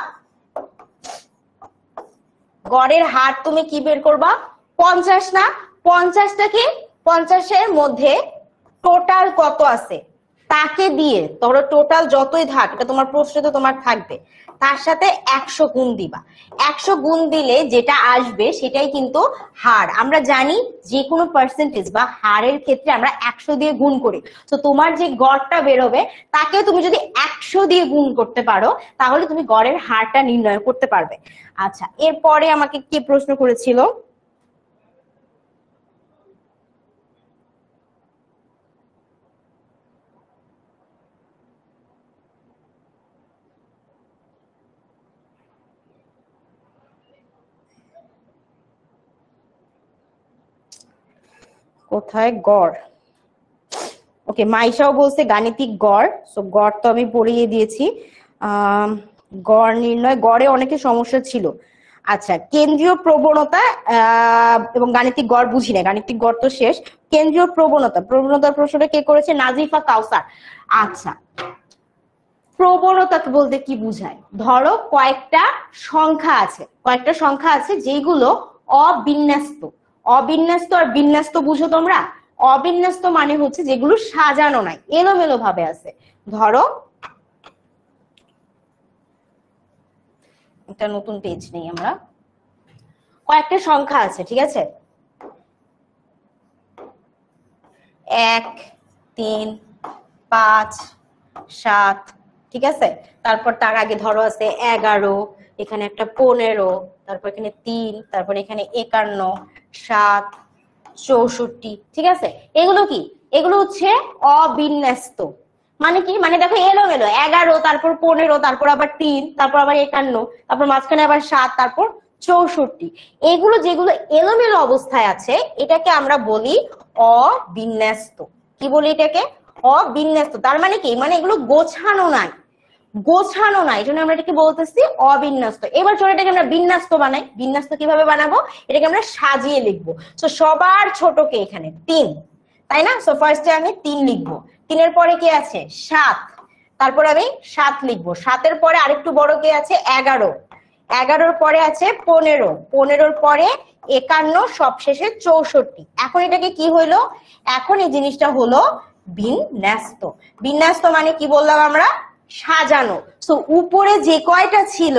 গড়ের হার তুমি কি বের করবা? 50 না, 50টা কি 50-এর মধ্যে টোটাল কত আছে তাকে দিয়ে, ধরো টোটাল যতই থাক, এটা তোমার প্রশ্নে তো তোমার থাকবে, তার সাথে 100 গুণ দিবা। 100 গুণ দিলে যেটা আসবে সেটাই কিন্তু হার। আমরা জানি যে কোনো পার্সেন্টেজ বা হারের ক্ষেত্রে আমরা 100 দিয়ে গুণ করি। তো তোমার যে গড়টা বেরোবে তাকে তুমি যদি 100 দিয়ে গুণ করতে পারো তাহলে তুমি গড়ের হারটা নির্ণয় করতে পারবে। আচ্ছা এরপরে আমাকে কি প্রশ্ন করেছিল? কোথায় গড়? ওকে, মাইশাও বলছে গাণিতিক গড়, সো গড় তো আমি পড়িয়ে দিয়েছি। গড় নির্ণয়, গড়ে অনেকের সমস্যা ছিল। আচ্ছা কেন্দ্রীয় প্রবণতা এবং গাণিতিক গড় বুঝি না, গাণিতিক গড় তো শেষ। কেন্দ্রীয় প্রবণতা, প্রবণতার প্রশ্নটা কে করেছে? নাজিফা কাউসার। আচ্ছা প্রবণতা বলতে কি বুঝায়? ধরো কয়েকটা সংখ্যা আছে, কয়েকটা সংখ্যা আছে যেগুলো অবিন্যস্ত। অবিন্যস্ত আর বিন্যস্ত বুঝো তোমরা? অবিন্যস্ত মানে হচ্ছে যেগুলো সাজানো নাই, এলোমেলো ভাবে আছে। ধরো একটা নতুন পেজ নেই আমরা, কয়েকটা সংখ্যা আছে, ঠিক আছে, 1, 3, 5, 7, ঠিক আছে, তারপর তার আগে ধরো আছে 11, এখানে একটা 15, তারপর এখানে 3, তারপর এখানে 51, 7, 64, ঠিক আছে। এগুলো কি? এগুলো হচ্ছে অবিন্যস্ত। মানে কি? মানে দেখো এলোমেলো, 11, তারপর 15, তারপর আবার 3, তারপর আবার 51, তারপর মাঝখানে আবার 7, তারপর 64। এগুলো যেগুলো এলোমেলো অবস্থায় আছে এটাকে আমরা বলি অবিন্যস্ত। কি বলি এটাকে? অবিন্যস্ত। তার মানে কি? মানে এগুলো গোছানো নাই, গোছানো নাই, এই জন্য আমরা এটাকে বলতেছি অবিন্যস্ত। এবার চলো এটাকে আমরা বিন্যস্ত বানাই। বিন্যস্ত কিভাবে বানাবো? এটাকে আমরা সাজিয়ে লিখবো। তো সবার ছোটকে এখানে 3, তাই না? সো ফার্স্টে আমি 3 লিখবো, 3-এর পরে কি আছে? 7, তারপর আমি 7 লিখবো, 7-এর পরে আরেকটু বড় কে আছে? 11, 11-র পরে আছে 15, 15-র পরে 51, সবশেষে 64। এখন এটাকে কি হইলো? এখন এই জিনিসটা হলো বিন্যস্ত। বিন্যস্ত মানে কি বললাম আমরা? সাজানো। সো উপরে যে কয়টা ছিল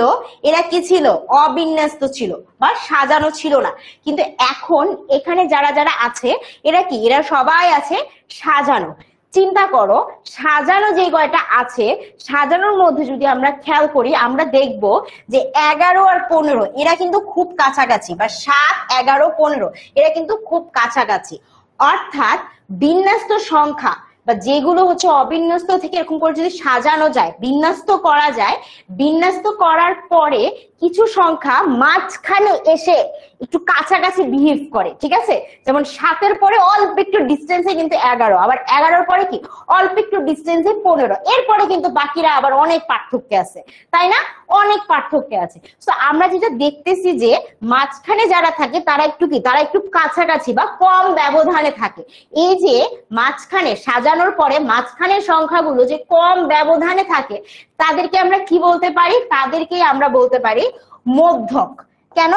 এরা কি ছিল? অবিন্যস্ত ছিল বা সাজানো ছিল না। কিন্তু এখন এখানে যারা যারা আছে এরা কি? এরা সবাই আছে সাজানো। চিন্তা করো, সাজানো যে কয়টা আছে, সাজানোর মধ্যে যদি আমরা খেয়াল করি আমরা দেখব যে 11 আর 15 এরা কিন্তু খুব কাছাকাছি, বা 7, 11, 15 এরা কিন্তু খুব কাছাকাছি। অর্থাৎ বিন্যস্ত সংখ্যা বা যেগুলো হচ্ছে অবিন্যস্ত থেকে এরকম করে যদি সাজানো যায়, বিন্যস্ত করা যায়, বিন্যস্ত করার পরে কিছু সংখ্যা মাঝখানে এসে একটু কাছাকাছি বিহেভ করে, ঠিক আছে? যেমন 7-এর পরে অল্প একটু ডিস্টেন্সে কিন্তু 11, আবার 11-এর পরে কি অল্প একটু ডিস্টেন্সে 15, এরপরে কিন্তু বাকিরা আবার অনেক পার্থক্য আছে, তাই না? অনেক পার্থক্য আছে। তো আমরা যেটা দেখতেছি যে মাঝখানে যারা থাকে তারা একটু কি, তারা একটু কাছাকাছি বা কম ব্যবধানে থাকে। এই যে মাঝখানে সাজানোর পরে মাঝখানের সংখ্যাগুলো যে কম ব্যবধানে থাকে তাদেরকে আমরা কি বলতে পারি? তাদেরকে আমরা বলতে পারি মধ্যক। কেন?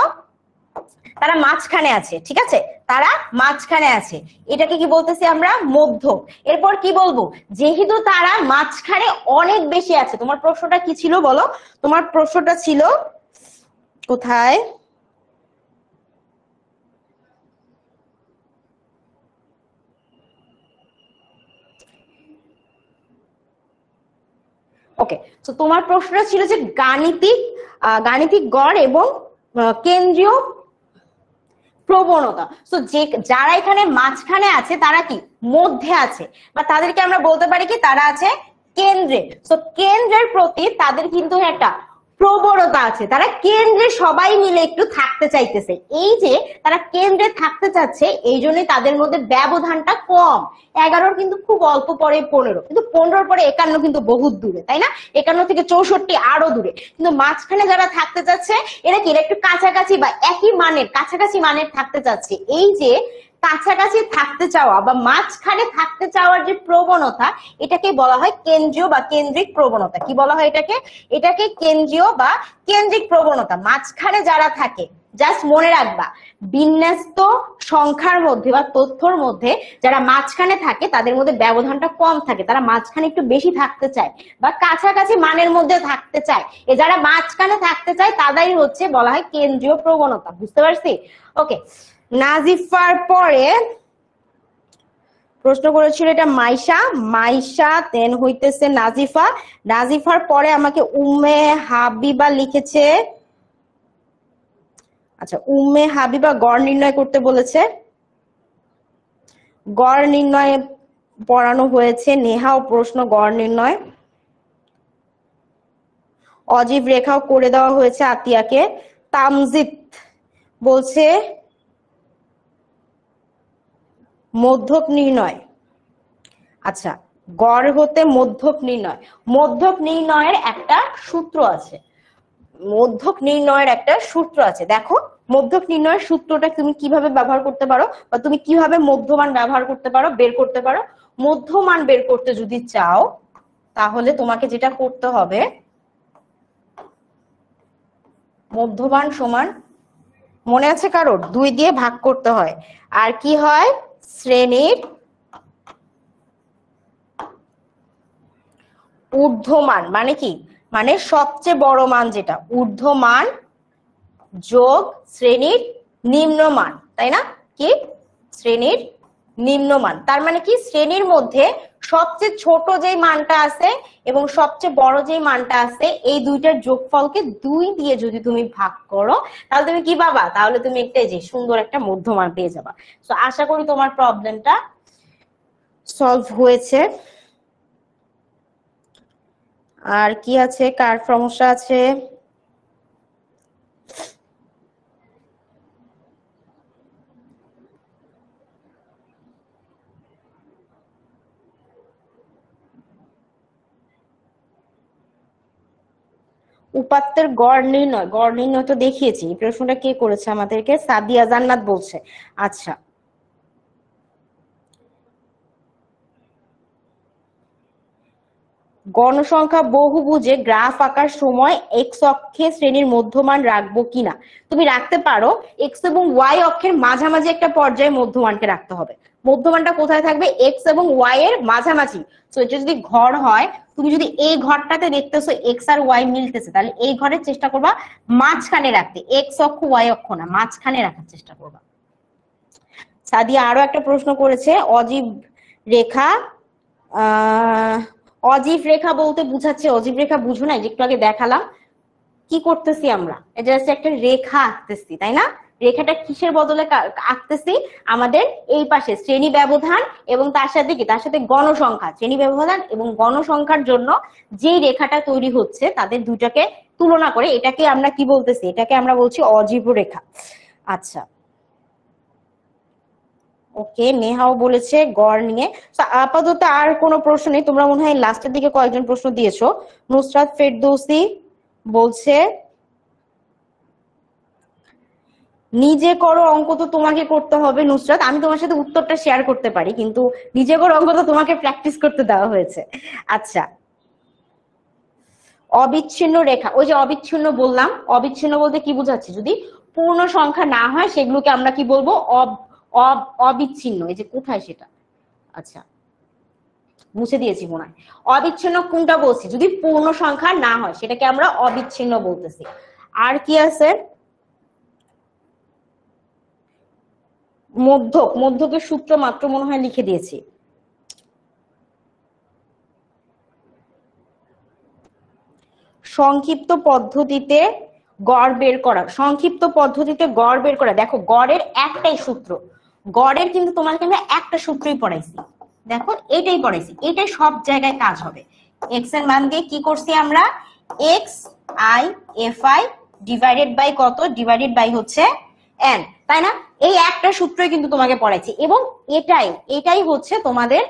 তারা মাঝখানে আছে, ঠিক আছে? তারা মাঝখানে আছে, এটাকে কি বলতেছি আমরা? মধ্যক। এরপর কি বলবো? যেহেতু তারা মাঝখানে অনেক বেশি আছে। তোমার প্রশ্নটা কি ছিল বলো? তোমার প্রশ্নটা ছিল কোথায়? ওকে, তো তোমার প্রশ্নটা ছিল যে গাণিতিক গড় এবং কেন্দ্রীয় প্রবণতা। তো যে যারা এখানে মাঝখানে আছে তারা কি মধ্যে আছে, বা তাদেরকে আমরা বলতে পারি কি তারা আছে কেন্দ্রে। তো কেন্দ্রের প্রতি তাদের কিন্তু একটা প্রবণতা আছে, তারা কেন্দ্রে সবাই মিলে একটু থাকতে চাইতেছে। এই যে তারা কেন্দ্রে থাকতে চাচ্ছে এই জন্যই তাদের মধ্যে ব্যবধানটা কম। 11-র কিন্তু খুব অল্প পরে 15, কিন্তু 15-র পরে 51 কিন্তু বহুত দূরে, তাই না? 51 থেকে 64 আরো দূরে। কিন্তু মাঝখানে যারা থাকতে চাচ্ছে এরা কি, এরা একটু কাছাকাছি বা একই মানের কাছাকাছি মানের থাকতে চাচ্ছে। এই যে কাছাকাছি থাকতে চাওয়া বা মাঝখানে থাকতে চাওয়ার যে প্রবণতা, এটাকে বলা হয় কেন্দ্রীয় বা কেন্দ্রিক প্রবণতা। কি বলা হয় এটাকে? এটাকে কেন্দ্রীয় বা কেন্দ্রিক প্রবণতা। মাঝখানে যারা থাকে, জাস্ট মনে রাখবা, বিন্যস্ত সংখ্যার মধ্যে বা তথ্যর মধ্যে যারা মাঝখানে থাকে তাদের মধ্যে ব্যবধানটা কম থাকে, তারা মাঝখানে একটু বেশি থাকতে চায় বা কাছাকাছি মানের মধ্যে থাকতে চায়। এ যারা মাঝখানে থাকতে চায় তাদেরই হচ্ছে বলা হয় কেন্দ্রীয় প্রবণতা। বুঝতে পারছি? ওকে, নাজিফার পরে প্রশ্ন করেছিল এটা মাইশা দেন হইতেছে নাজিফার পরে আমাকে উম্মে হাবিবা লিখেছে। আচ্ছা, উম্মে হাবিবা গড় নির্ণয় করতে বলেছে, গড় নির্ণয় পড়ানো হয়েছে। নেহাও প্রশ্ন গড় নির্ণয়, অজীব রেখাও করে দেওয়া হয়েছে আতিয়াকে। তামজিদ বলছে মধ্যক নির্ণয়। আচ্ছা, গড় হতে মধ্যক নির্ণয়ের একটা সূত্র আছে। দেখো, মধ্যক নির্ণয়ের সূত্রটা তুমি কিভাবে ব্যবহার করতে পারো বা তুমি কিভাবে মধ্যমান ব্যবহার করতে পারো, বের করতে পারো। মধ্যমান বের করতে যদি চাও তাহলে তোমাকে যেটা করতে হবে, মধ্যমান সমান, মনে আছে কারোর? 2 দিয়ে ভাগ করতে হয়। আর কি হয়? শ্রেণীর ঊর্ধ্বমান মানে কি, মানে সবচেয়ে বড় মান যেটা, ঊর্ধ্বমান যোগ শ্রেণীর নিম্নমান, তাই না? কি শ্রেণীর নিম্নমান, তার মানে কি শ্রেণীর মধ্যে সবচেয়ে ছোট যে মানটা আছে এবং সবচেয়ে বড় যে মানটা আছে এই দুইটার যোগফলকে 2 দিয়ে যদি তুমি ভাগ করো তাহলে তুমি কি পাবা? তাহলে তুমি একটা যে সুন্দর একটা মধ্যমান পেয়ে যাবা। তো আশা করি তোমার প্রবলেমটা সলভ হয়েছে। আর কি আছে, কার সমস্যা আছে? উপাত্তের গড় নির্ণয় তো দেখিয়েছি। এই প্রশ্নটা কে করেছে আমাদেরকে? সাদিয়া জান্নাত বলছে। আচ্ছা, গণসংখ্যা বহুভুজে গ্রাফ আঁকার সময় এক্স অক্ষে শ্রেণীর মধ্যমান রাখবো কিনা? তুমি রাখতে পারো, এক্স এবং ওয়াই অক্ষের মাঝামাঝি একটা পর্যায়ে মধ্যমানকে রাখতে হবে। মধ্যমানটা কোথায় থাকবে? এক্স এবং ওয়াই এর মাঝামাঝি। তো এটা যদি ঘর হয়, তুমি যদি এই ঘরটাতে দেখতেছো এক্স আর ওয়াই মিলতেছে, তাহলে এই ঘরের চেষ্টা করবা মাঝখানে রাখতে, এক্স অক্ষ ওয়াই অক্ষ না, মাঝখানে রাখার চেষ্টা করবা। সাদিয়া আরো একটা প্রশ্ন করেছে, অজীব রেখা। অজীব রেখা বলতে বুঝাচ্ছে, অজীব রেখা বুঝো না, একটু আগে দেখালাম কি করতেছি আমরা, এটা হচ্ছে একটা রেখা আঁকতেছি, তাই না? রেখাটা কিসের বদলে আঁকতেছি? আমাদের এই পাশে শ্রেণী ব্যবধান এবং তার সাথে কি, তার সাথে গণসংখ্যা, শ্রেণী ব্যবধান এবং গণসংখ্যার জন্য যেই রেখাটা তৈরি হচ্ছে তাদের দুটাকে তুলনা করে এটাকে আমরা কি বলতেছি? এটাকে আমরা বলছি অজীব রেখা। আচ্ছা, ওকে, নেহাও বলেছে গড় নিয়ে। আপাতত আর কোনো প্রশ্ন নেই, তোমরা মনে হয় লাস্টের দিকে কয়েকজন প্রশ্ন দিয়েছো। নুসরাত ফেরদৌসি বলছে নিজে করো অঙ্ক তো তোমাকে করতে হবে। নুসরাত, আমি তোমার সাথে উত্তরটা শেয়ার করতে পারি, কিন্তু নিজে করো অঙ্ক তো তোমাকে প্র্যাকটিস করতে দেওয়া হয়েছে। আচ্ছা, অবিচ্ছিন্ন রেখা, ওই যে অবিচ্ছিন্ন বললাম, অবিচ্ছিন্ন বলতে কি বোঝাচ্ছে? যদি পূর্ণ সংখ্যা না হয় সেগুলোকে আমরা কি বলবো? অবিচ্ছিন্ন। এই যে কোথায় সেটা, আচ্ছা মুছে দিয়েছি মনে হয়। অবিচ্ছিন্ন কোনটা বলছি? যদি পূর্ণ সংখ্যা না হয় সেটাকে আমরা অবিচ্ছিন্ন বলতেছি। আর কি আছে? মধ্যক, মধ্যকের সূত্র মাত্র মনে হয় লিখে দিয়েছি। সংক্ষিপ্ত পদ্ধতিতে গড় বের করা, সংক্ষিপ্ত পদ্ধতিতে গড় বের করা। দেখো গড়ের একটাই সূত্র, গড়ের কিন্তু তোমাকে আমরা একটা সূত্রই পড়াইছি। দেখো এটাই পড়াইছি, এটাই সব জায়গায় কাজ হবে। এক্স এর মান দিয়ে কি করছি আমরা? X i f i divided by কত? ডিভাইডেড বাই হচ্ছে এন, তাই না? এই একটা সূত্রই কিন্তু তোমাকে পড়াইছি এবং এটাই হচ্ছে তোমাদের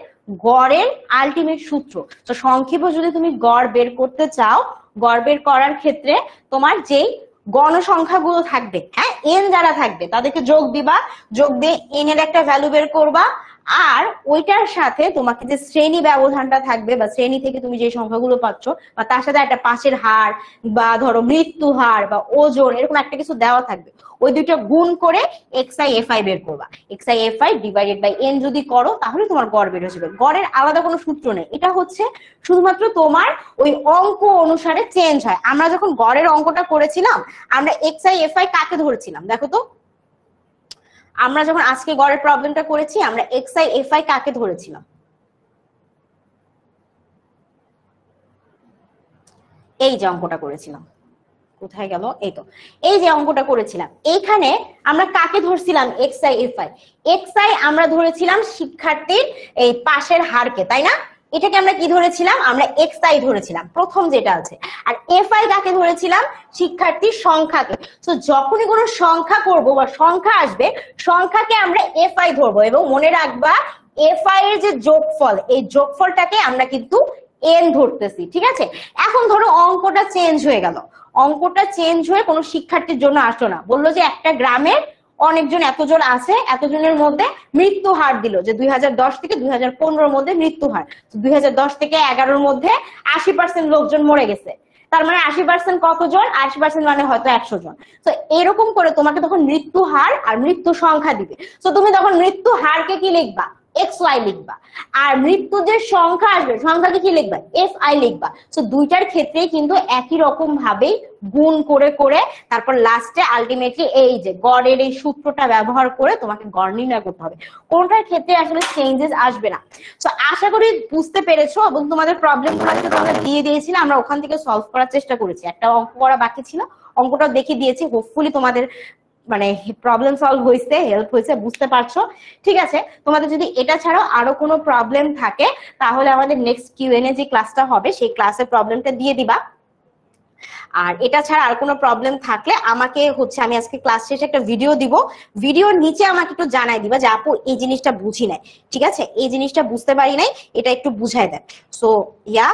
গড়ের আলটিমেট সূত্র। তো সংক্ষেপে যদি তুমি গড় বের করতে চাও, গড় বের করার ক্ষেত্রে তোমার যেই গণসংখ্যাগুলো থাকবে, হ্যাঁ এন যারা থাকবে তাদেরকে যোগ দিবা, যোগ দিয়ে এন এর একটা ভ্যালু বের করবা, আর ওইটার সাথে তোমাকে যে শ্রেণী ব্যবধানটা থাকবে বা শ্রেণী থেকে তুমি যে সংখ্যাগুলো পাচ্ছ বা তার সাথে একটা পাশের হার বা ধরো মৃত্যু হার বা ওজন এরকম একটা কিছু দেওয়া থাকবে, ওই দুইটা গুণ করে এক্স আই এফ আই বের করবা। X i f i divided by n যদি করো তাহলে তোমার গড় বের হয়ে যাবে। গড়ের আলাদা কোনো সূত্র নেই, এটা হচ্ছে শুধুমাত্র তোমার ওই অঙ্ক অনুসারে চেঞ্জ হয়। আমরা যখন গড়ের অঙ্কটা করেছিলাম আমরা এক্স আই এফ আই কাকে ধরেছিলাম? দেখো তো, আমরা যখন আজকে গড়ের প্রবলেমটা করেছি আমরা এক্স আই এফ আই কাকে ধরেছিলাম? এই যে অঙ্কটা করেছিলাম, কোথায় গেল? এই তো, এই যে অঙ্কটা করেছিলাম এইখানে আমরা কাকে ধরছিলাম? X i f i. X i আমরা ধরেছিলাম শিক্ষার্থীর এই পাশের হারকে, তাই না? এটাকে আমরা কি ধরেছিলাম? আমরা এক্স আই ধরেছিলাম প্রথম যেটা আছে। আর এফ আই কাকে ধরেছিলাম? শিক্ষার্থীর সংখ্যাকে। তো যখনই কোনো সংখ্যা করব বা সংখ্যা আসবে সংখ্যাকে আমরা এফ আই ধরবো, এবং মনে রাখবা এফ আই এর যে যোগফল, এই যোগফলটাকে আমরা কিন্তু এন ধরতেছি, ঠিক আছে? এখন ধরো অঙ্কটা চেঞ্জ হয়ে গেল, অঙ্কটা চেঞ্জ হয়ে কোনো শিক্ষার্থীর জন্য আসলো না, বললো যে একটা গ্রামের অনেকজন এতজন আছে, এতজনের মধ্যে মৃত্যু হার দিল যে 2010 থেকে 2015 মধ্যে মৃত্যু হার 2010 থেকে 11 মধ্যে 80% লোকজন মরে গেছে। তার মানে 80% কতজন? 80% মানে হয়তো 100 জন। তো এরকম করে তোমাকে তখন মৃত্যু হার আর মৃত্যু সংখ্যা দিবে। তো তুমি তখন মৃত্যু হারকে কি লিখবা? এক্স ওয়াই লিখবা, আর মৃত্যু যে সংখ্যা আসবে সংখ্যাকে কি লিখবা? এফ আই লিখবা। তো দুইটার ক্ষেত্রে কিন্তু একই রকম ভাবেই গুণ করে করে তারপর লাস্টে আলটিমেটলি এই যে গড়ের এই সূত্রটা ব্যবহার করে তোমাকে গড় নির্ণয় করতে হবে। কোনটার ক্ষেত্রে আসলে চেঞ্জেস আসবে না। তো আশা করি বুঝতে পেরেছো, এবং তোমাদের প্রবলেম গুলো তোমরা দিয়ে দিয়েছিলে, আমরা ওখান থেকে সলভ করার চেষ্টা করেছি। একটা অঙ্ক করা বাকি ছিল, অঙ্কটাও দেখিয়ে দিয়েছি। হোপফুলি তোমাদের মানে প্রবলেম সলভ হয়েছে, হেল্প হয়েছে, বুঝতে পারছো? ঠিক আছে, তোমাদের যদি এটা ছাড়াও আরো কোনো প্রবলেম থাকে তাহলে আমাদের নেক্সট কিউএনএ যে ক্লাসটা হবে সেই ক্লাসে প্রবলেমটা দিয়ে দিবা। আর এটা ছাড়া আর কোনো প্রবলেম থাকলে আমাকে হচ্ছে, আমি আজকে ক্লাস শেষে একটা ভিডিও দিব, ভিডিওর নিচে আমাকে একটু জানাই দিবা যে আপু এই জিনিসটা বুঝি নাই, ঠিক আছে, এই জিনিসটা বুঝতে পারি নাই, এটা একটু বুঝাই দেন। সো ইয়া,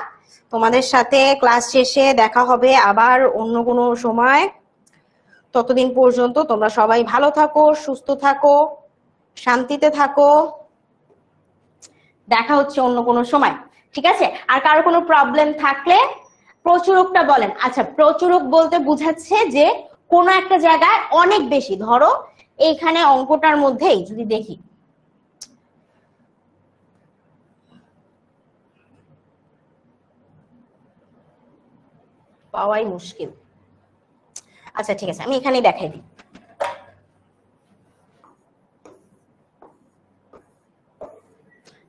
তোমাদের সাথে ক্লাস শেষে দেখা হবে আবার অন্য কোনো সময়। ততদিন পর্যন্ত তোমরা সবাই ভালো থাকো, সুস্থ থাকো, শান্তিতে থাকো। দেখা হচ্ছে অন্য কোনো সময়, ঠিক আছে? আর কারো কোনো প্রবলেম থাকলে প্রচুরকটা বলেন। আচ্ছা, প্রচুরক বলতে বুঝাচ্ছে যে কোনো একটা জায়গায় অনেক বেশি, ধরো এইখানে অঙ্কটার মধ্যেই যদি দেখি পাওয়াই মুশকিল। আচ্ছা ঠিক আছে, আমি এখানেই দেখাই দিই।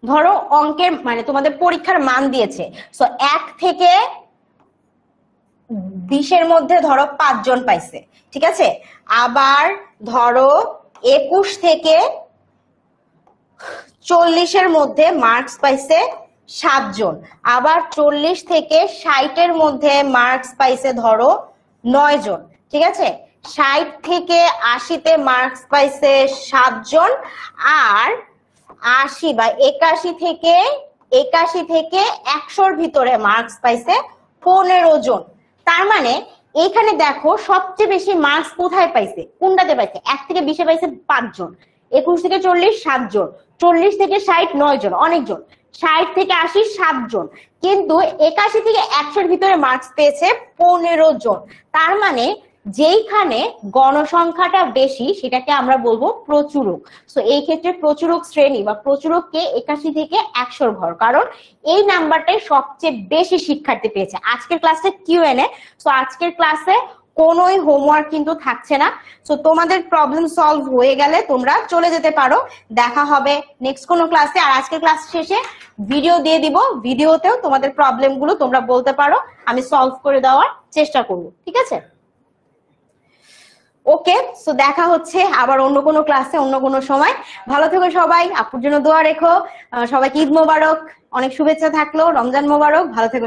ধরো অঙ্কের মানে তোমাদের পরীক্ষার মান দিয়েছে, সো 1 থেকে 20-এর মধ্যে ধরো 5 জন পাইছে, ঠিক আছে। আবার ধরো 21 থেকে 40-এর মধ্যে মার্কস পাইছে 7 জন। আবার 40 থেকে 60-এর মধ্যে মার্কস পাইছে ধরো 9 জন, ঠিক আছে। 60 থেকে 80-তে মার্কস পাইছে 7 জন। আর 80 বা 81 থেকে 100-র ভিতরে মার্কস পাইছে 15 জন। তার মানে এখানে দেখো সবচেয়ে বেশি মার্কস কোথায় পাইছে, কোনটাতে পাইছে? 1 থেকে 20-এ পাইছে 5 জন, 21 থেকে 40 7 জন, 40 থেকে 60 9 জন, অনেকজন। 60 থেকে 80 7 জন, কিন্তু 81 থেকে 100-র ভিতরে মার্কস পেয়েছে 15 জন। তার মানে যেইখানে গণসংখ্যাটা বেশি সেটাকে আমরা বলবো প্রচুরক। সো এই ক্ষেত্রে প্রচুরক শ্রেণী বা প্রচুরককে 81 থেকে 100-র ঘর, কারণ এই নাম্বারটাই সবচেয়ে বেশি শিক্ষার্থী পেয়েছে। আজকের ক্লাসে কিউএনএ, সো আজকের ক্লাসে কোনোই হোমওয়ার্ক কিন্তু থাকছে না। সো তোমাদের প্রবলেম সলভ হয়ে গেলে তোমরা চলে যেতে পারো, দেখা হবে নেক্সট কোনো ক্লাসে। আর আজকের ক্লাস শেষে ভিডিও দিয়ে দিব, ভিডিওতেও তোমাদের প্রবলেমগুলো তোমরা বলতে পারো, আমি সলভ করে দেওয়ার চেষ্টা করব, ঠিক আছে। ওকে, সো দেখা হচ্ছে আবার অন্য কোনো ক্লাসে অন্য কোনো সময়। ভালো থেকো সবাই, আপুর জন্য দোয়া রেখো। সবাইকে ঈদ মোবারক, অনেক শুভেচ্ছা থাকলো, রমজান মোবারক, ভালো থেকো।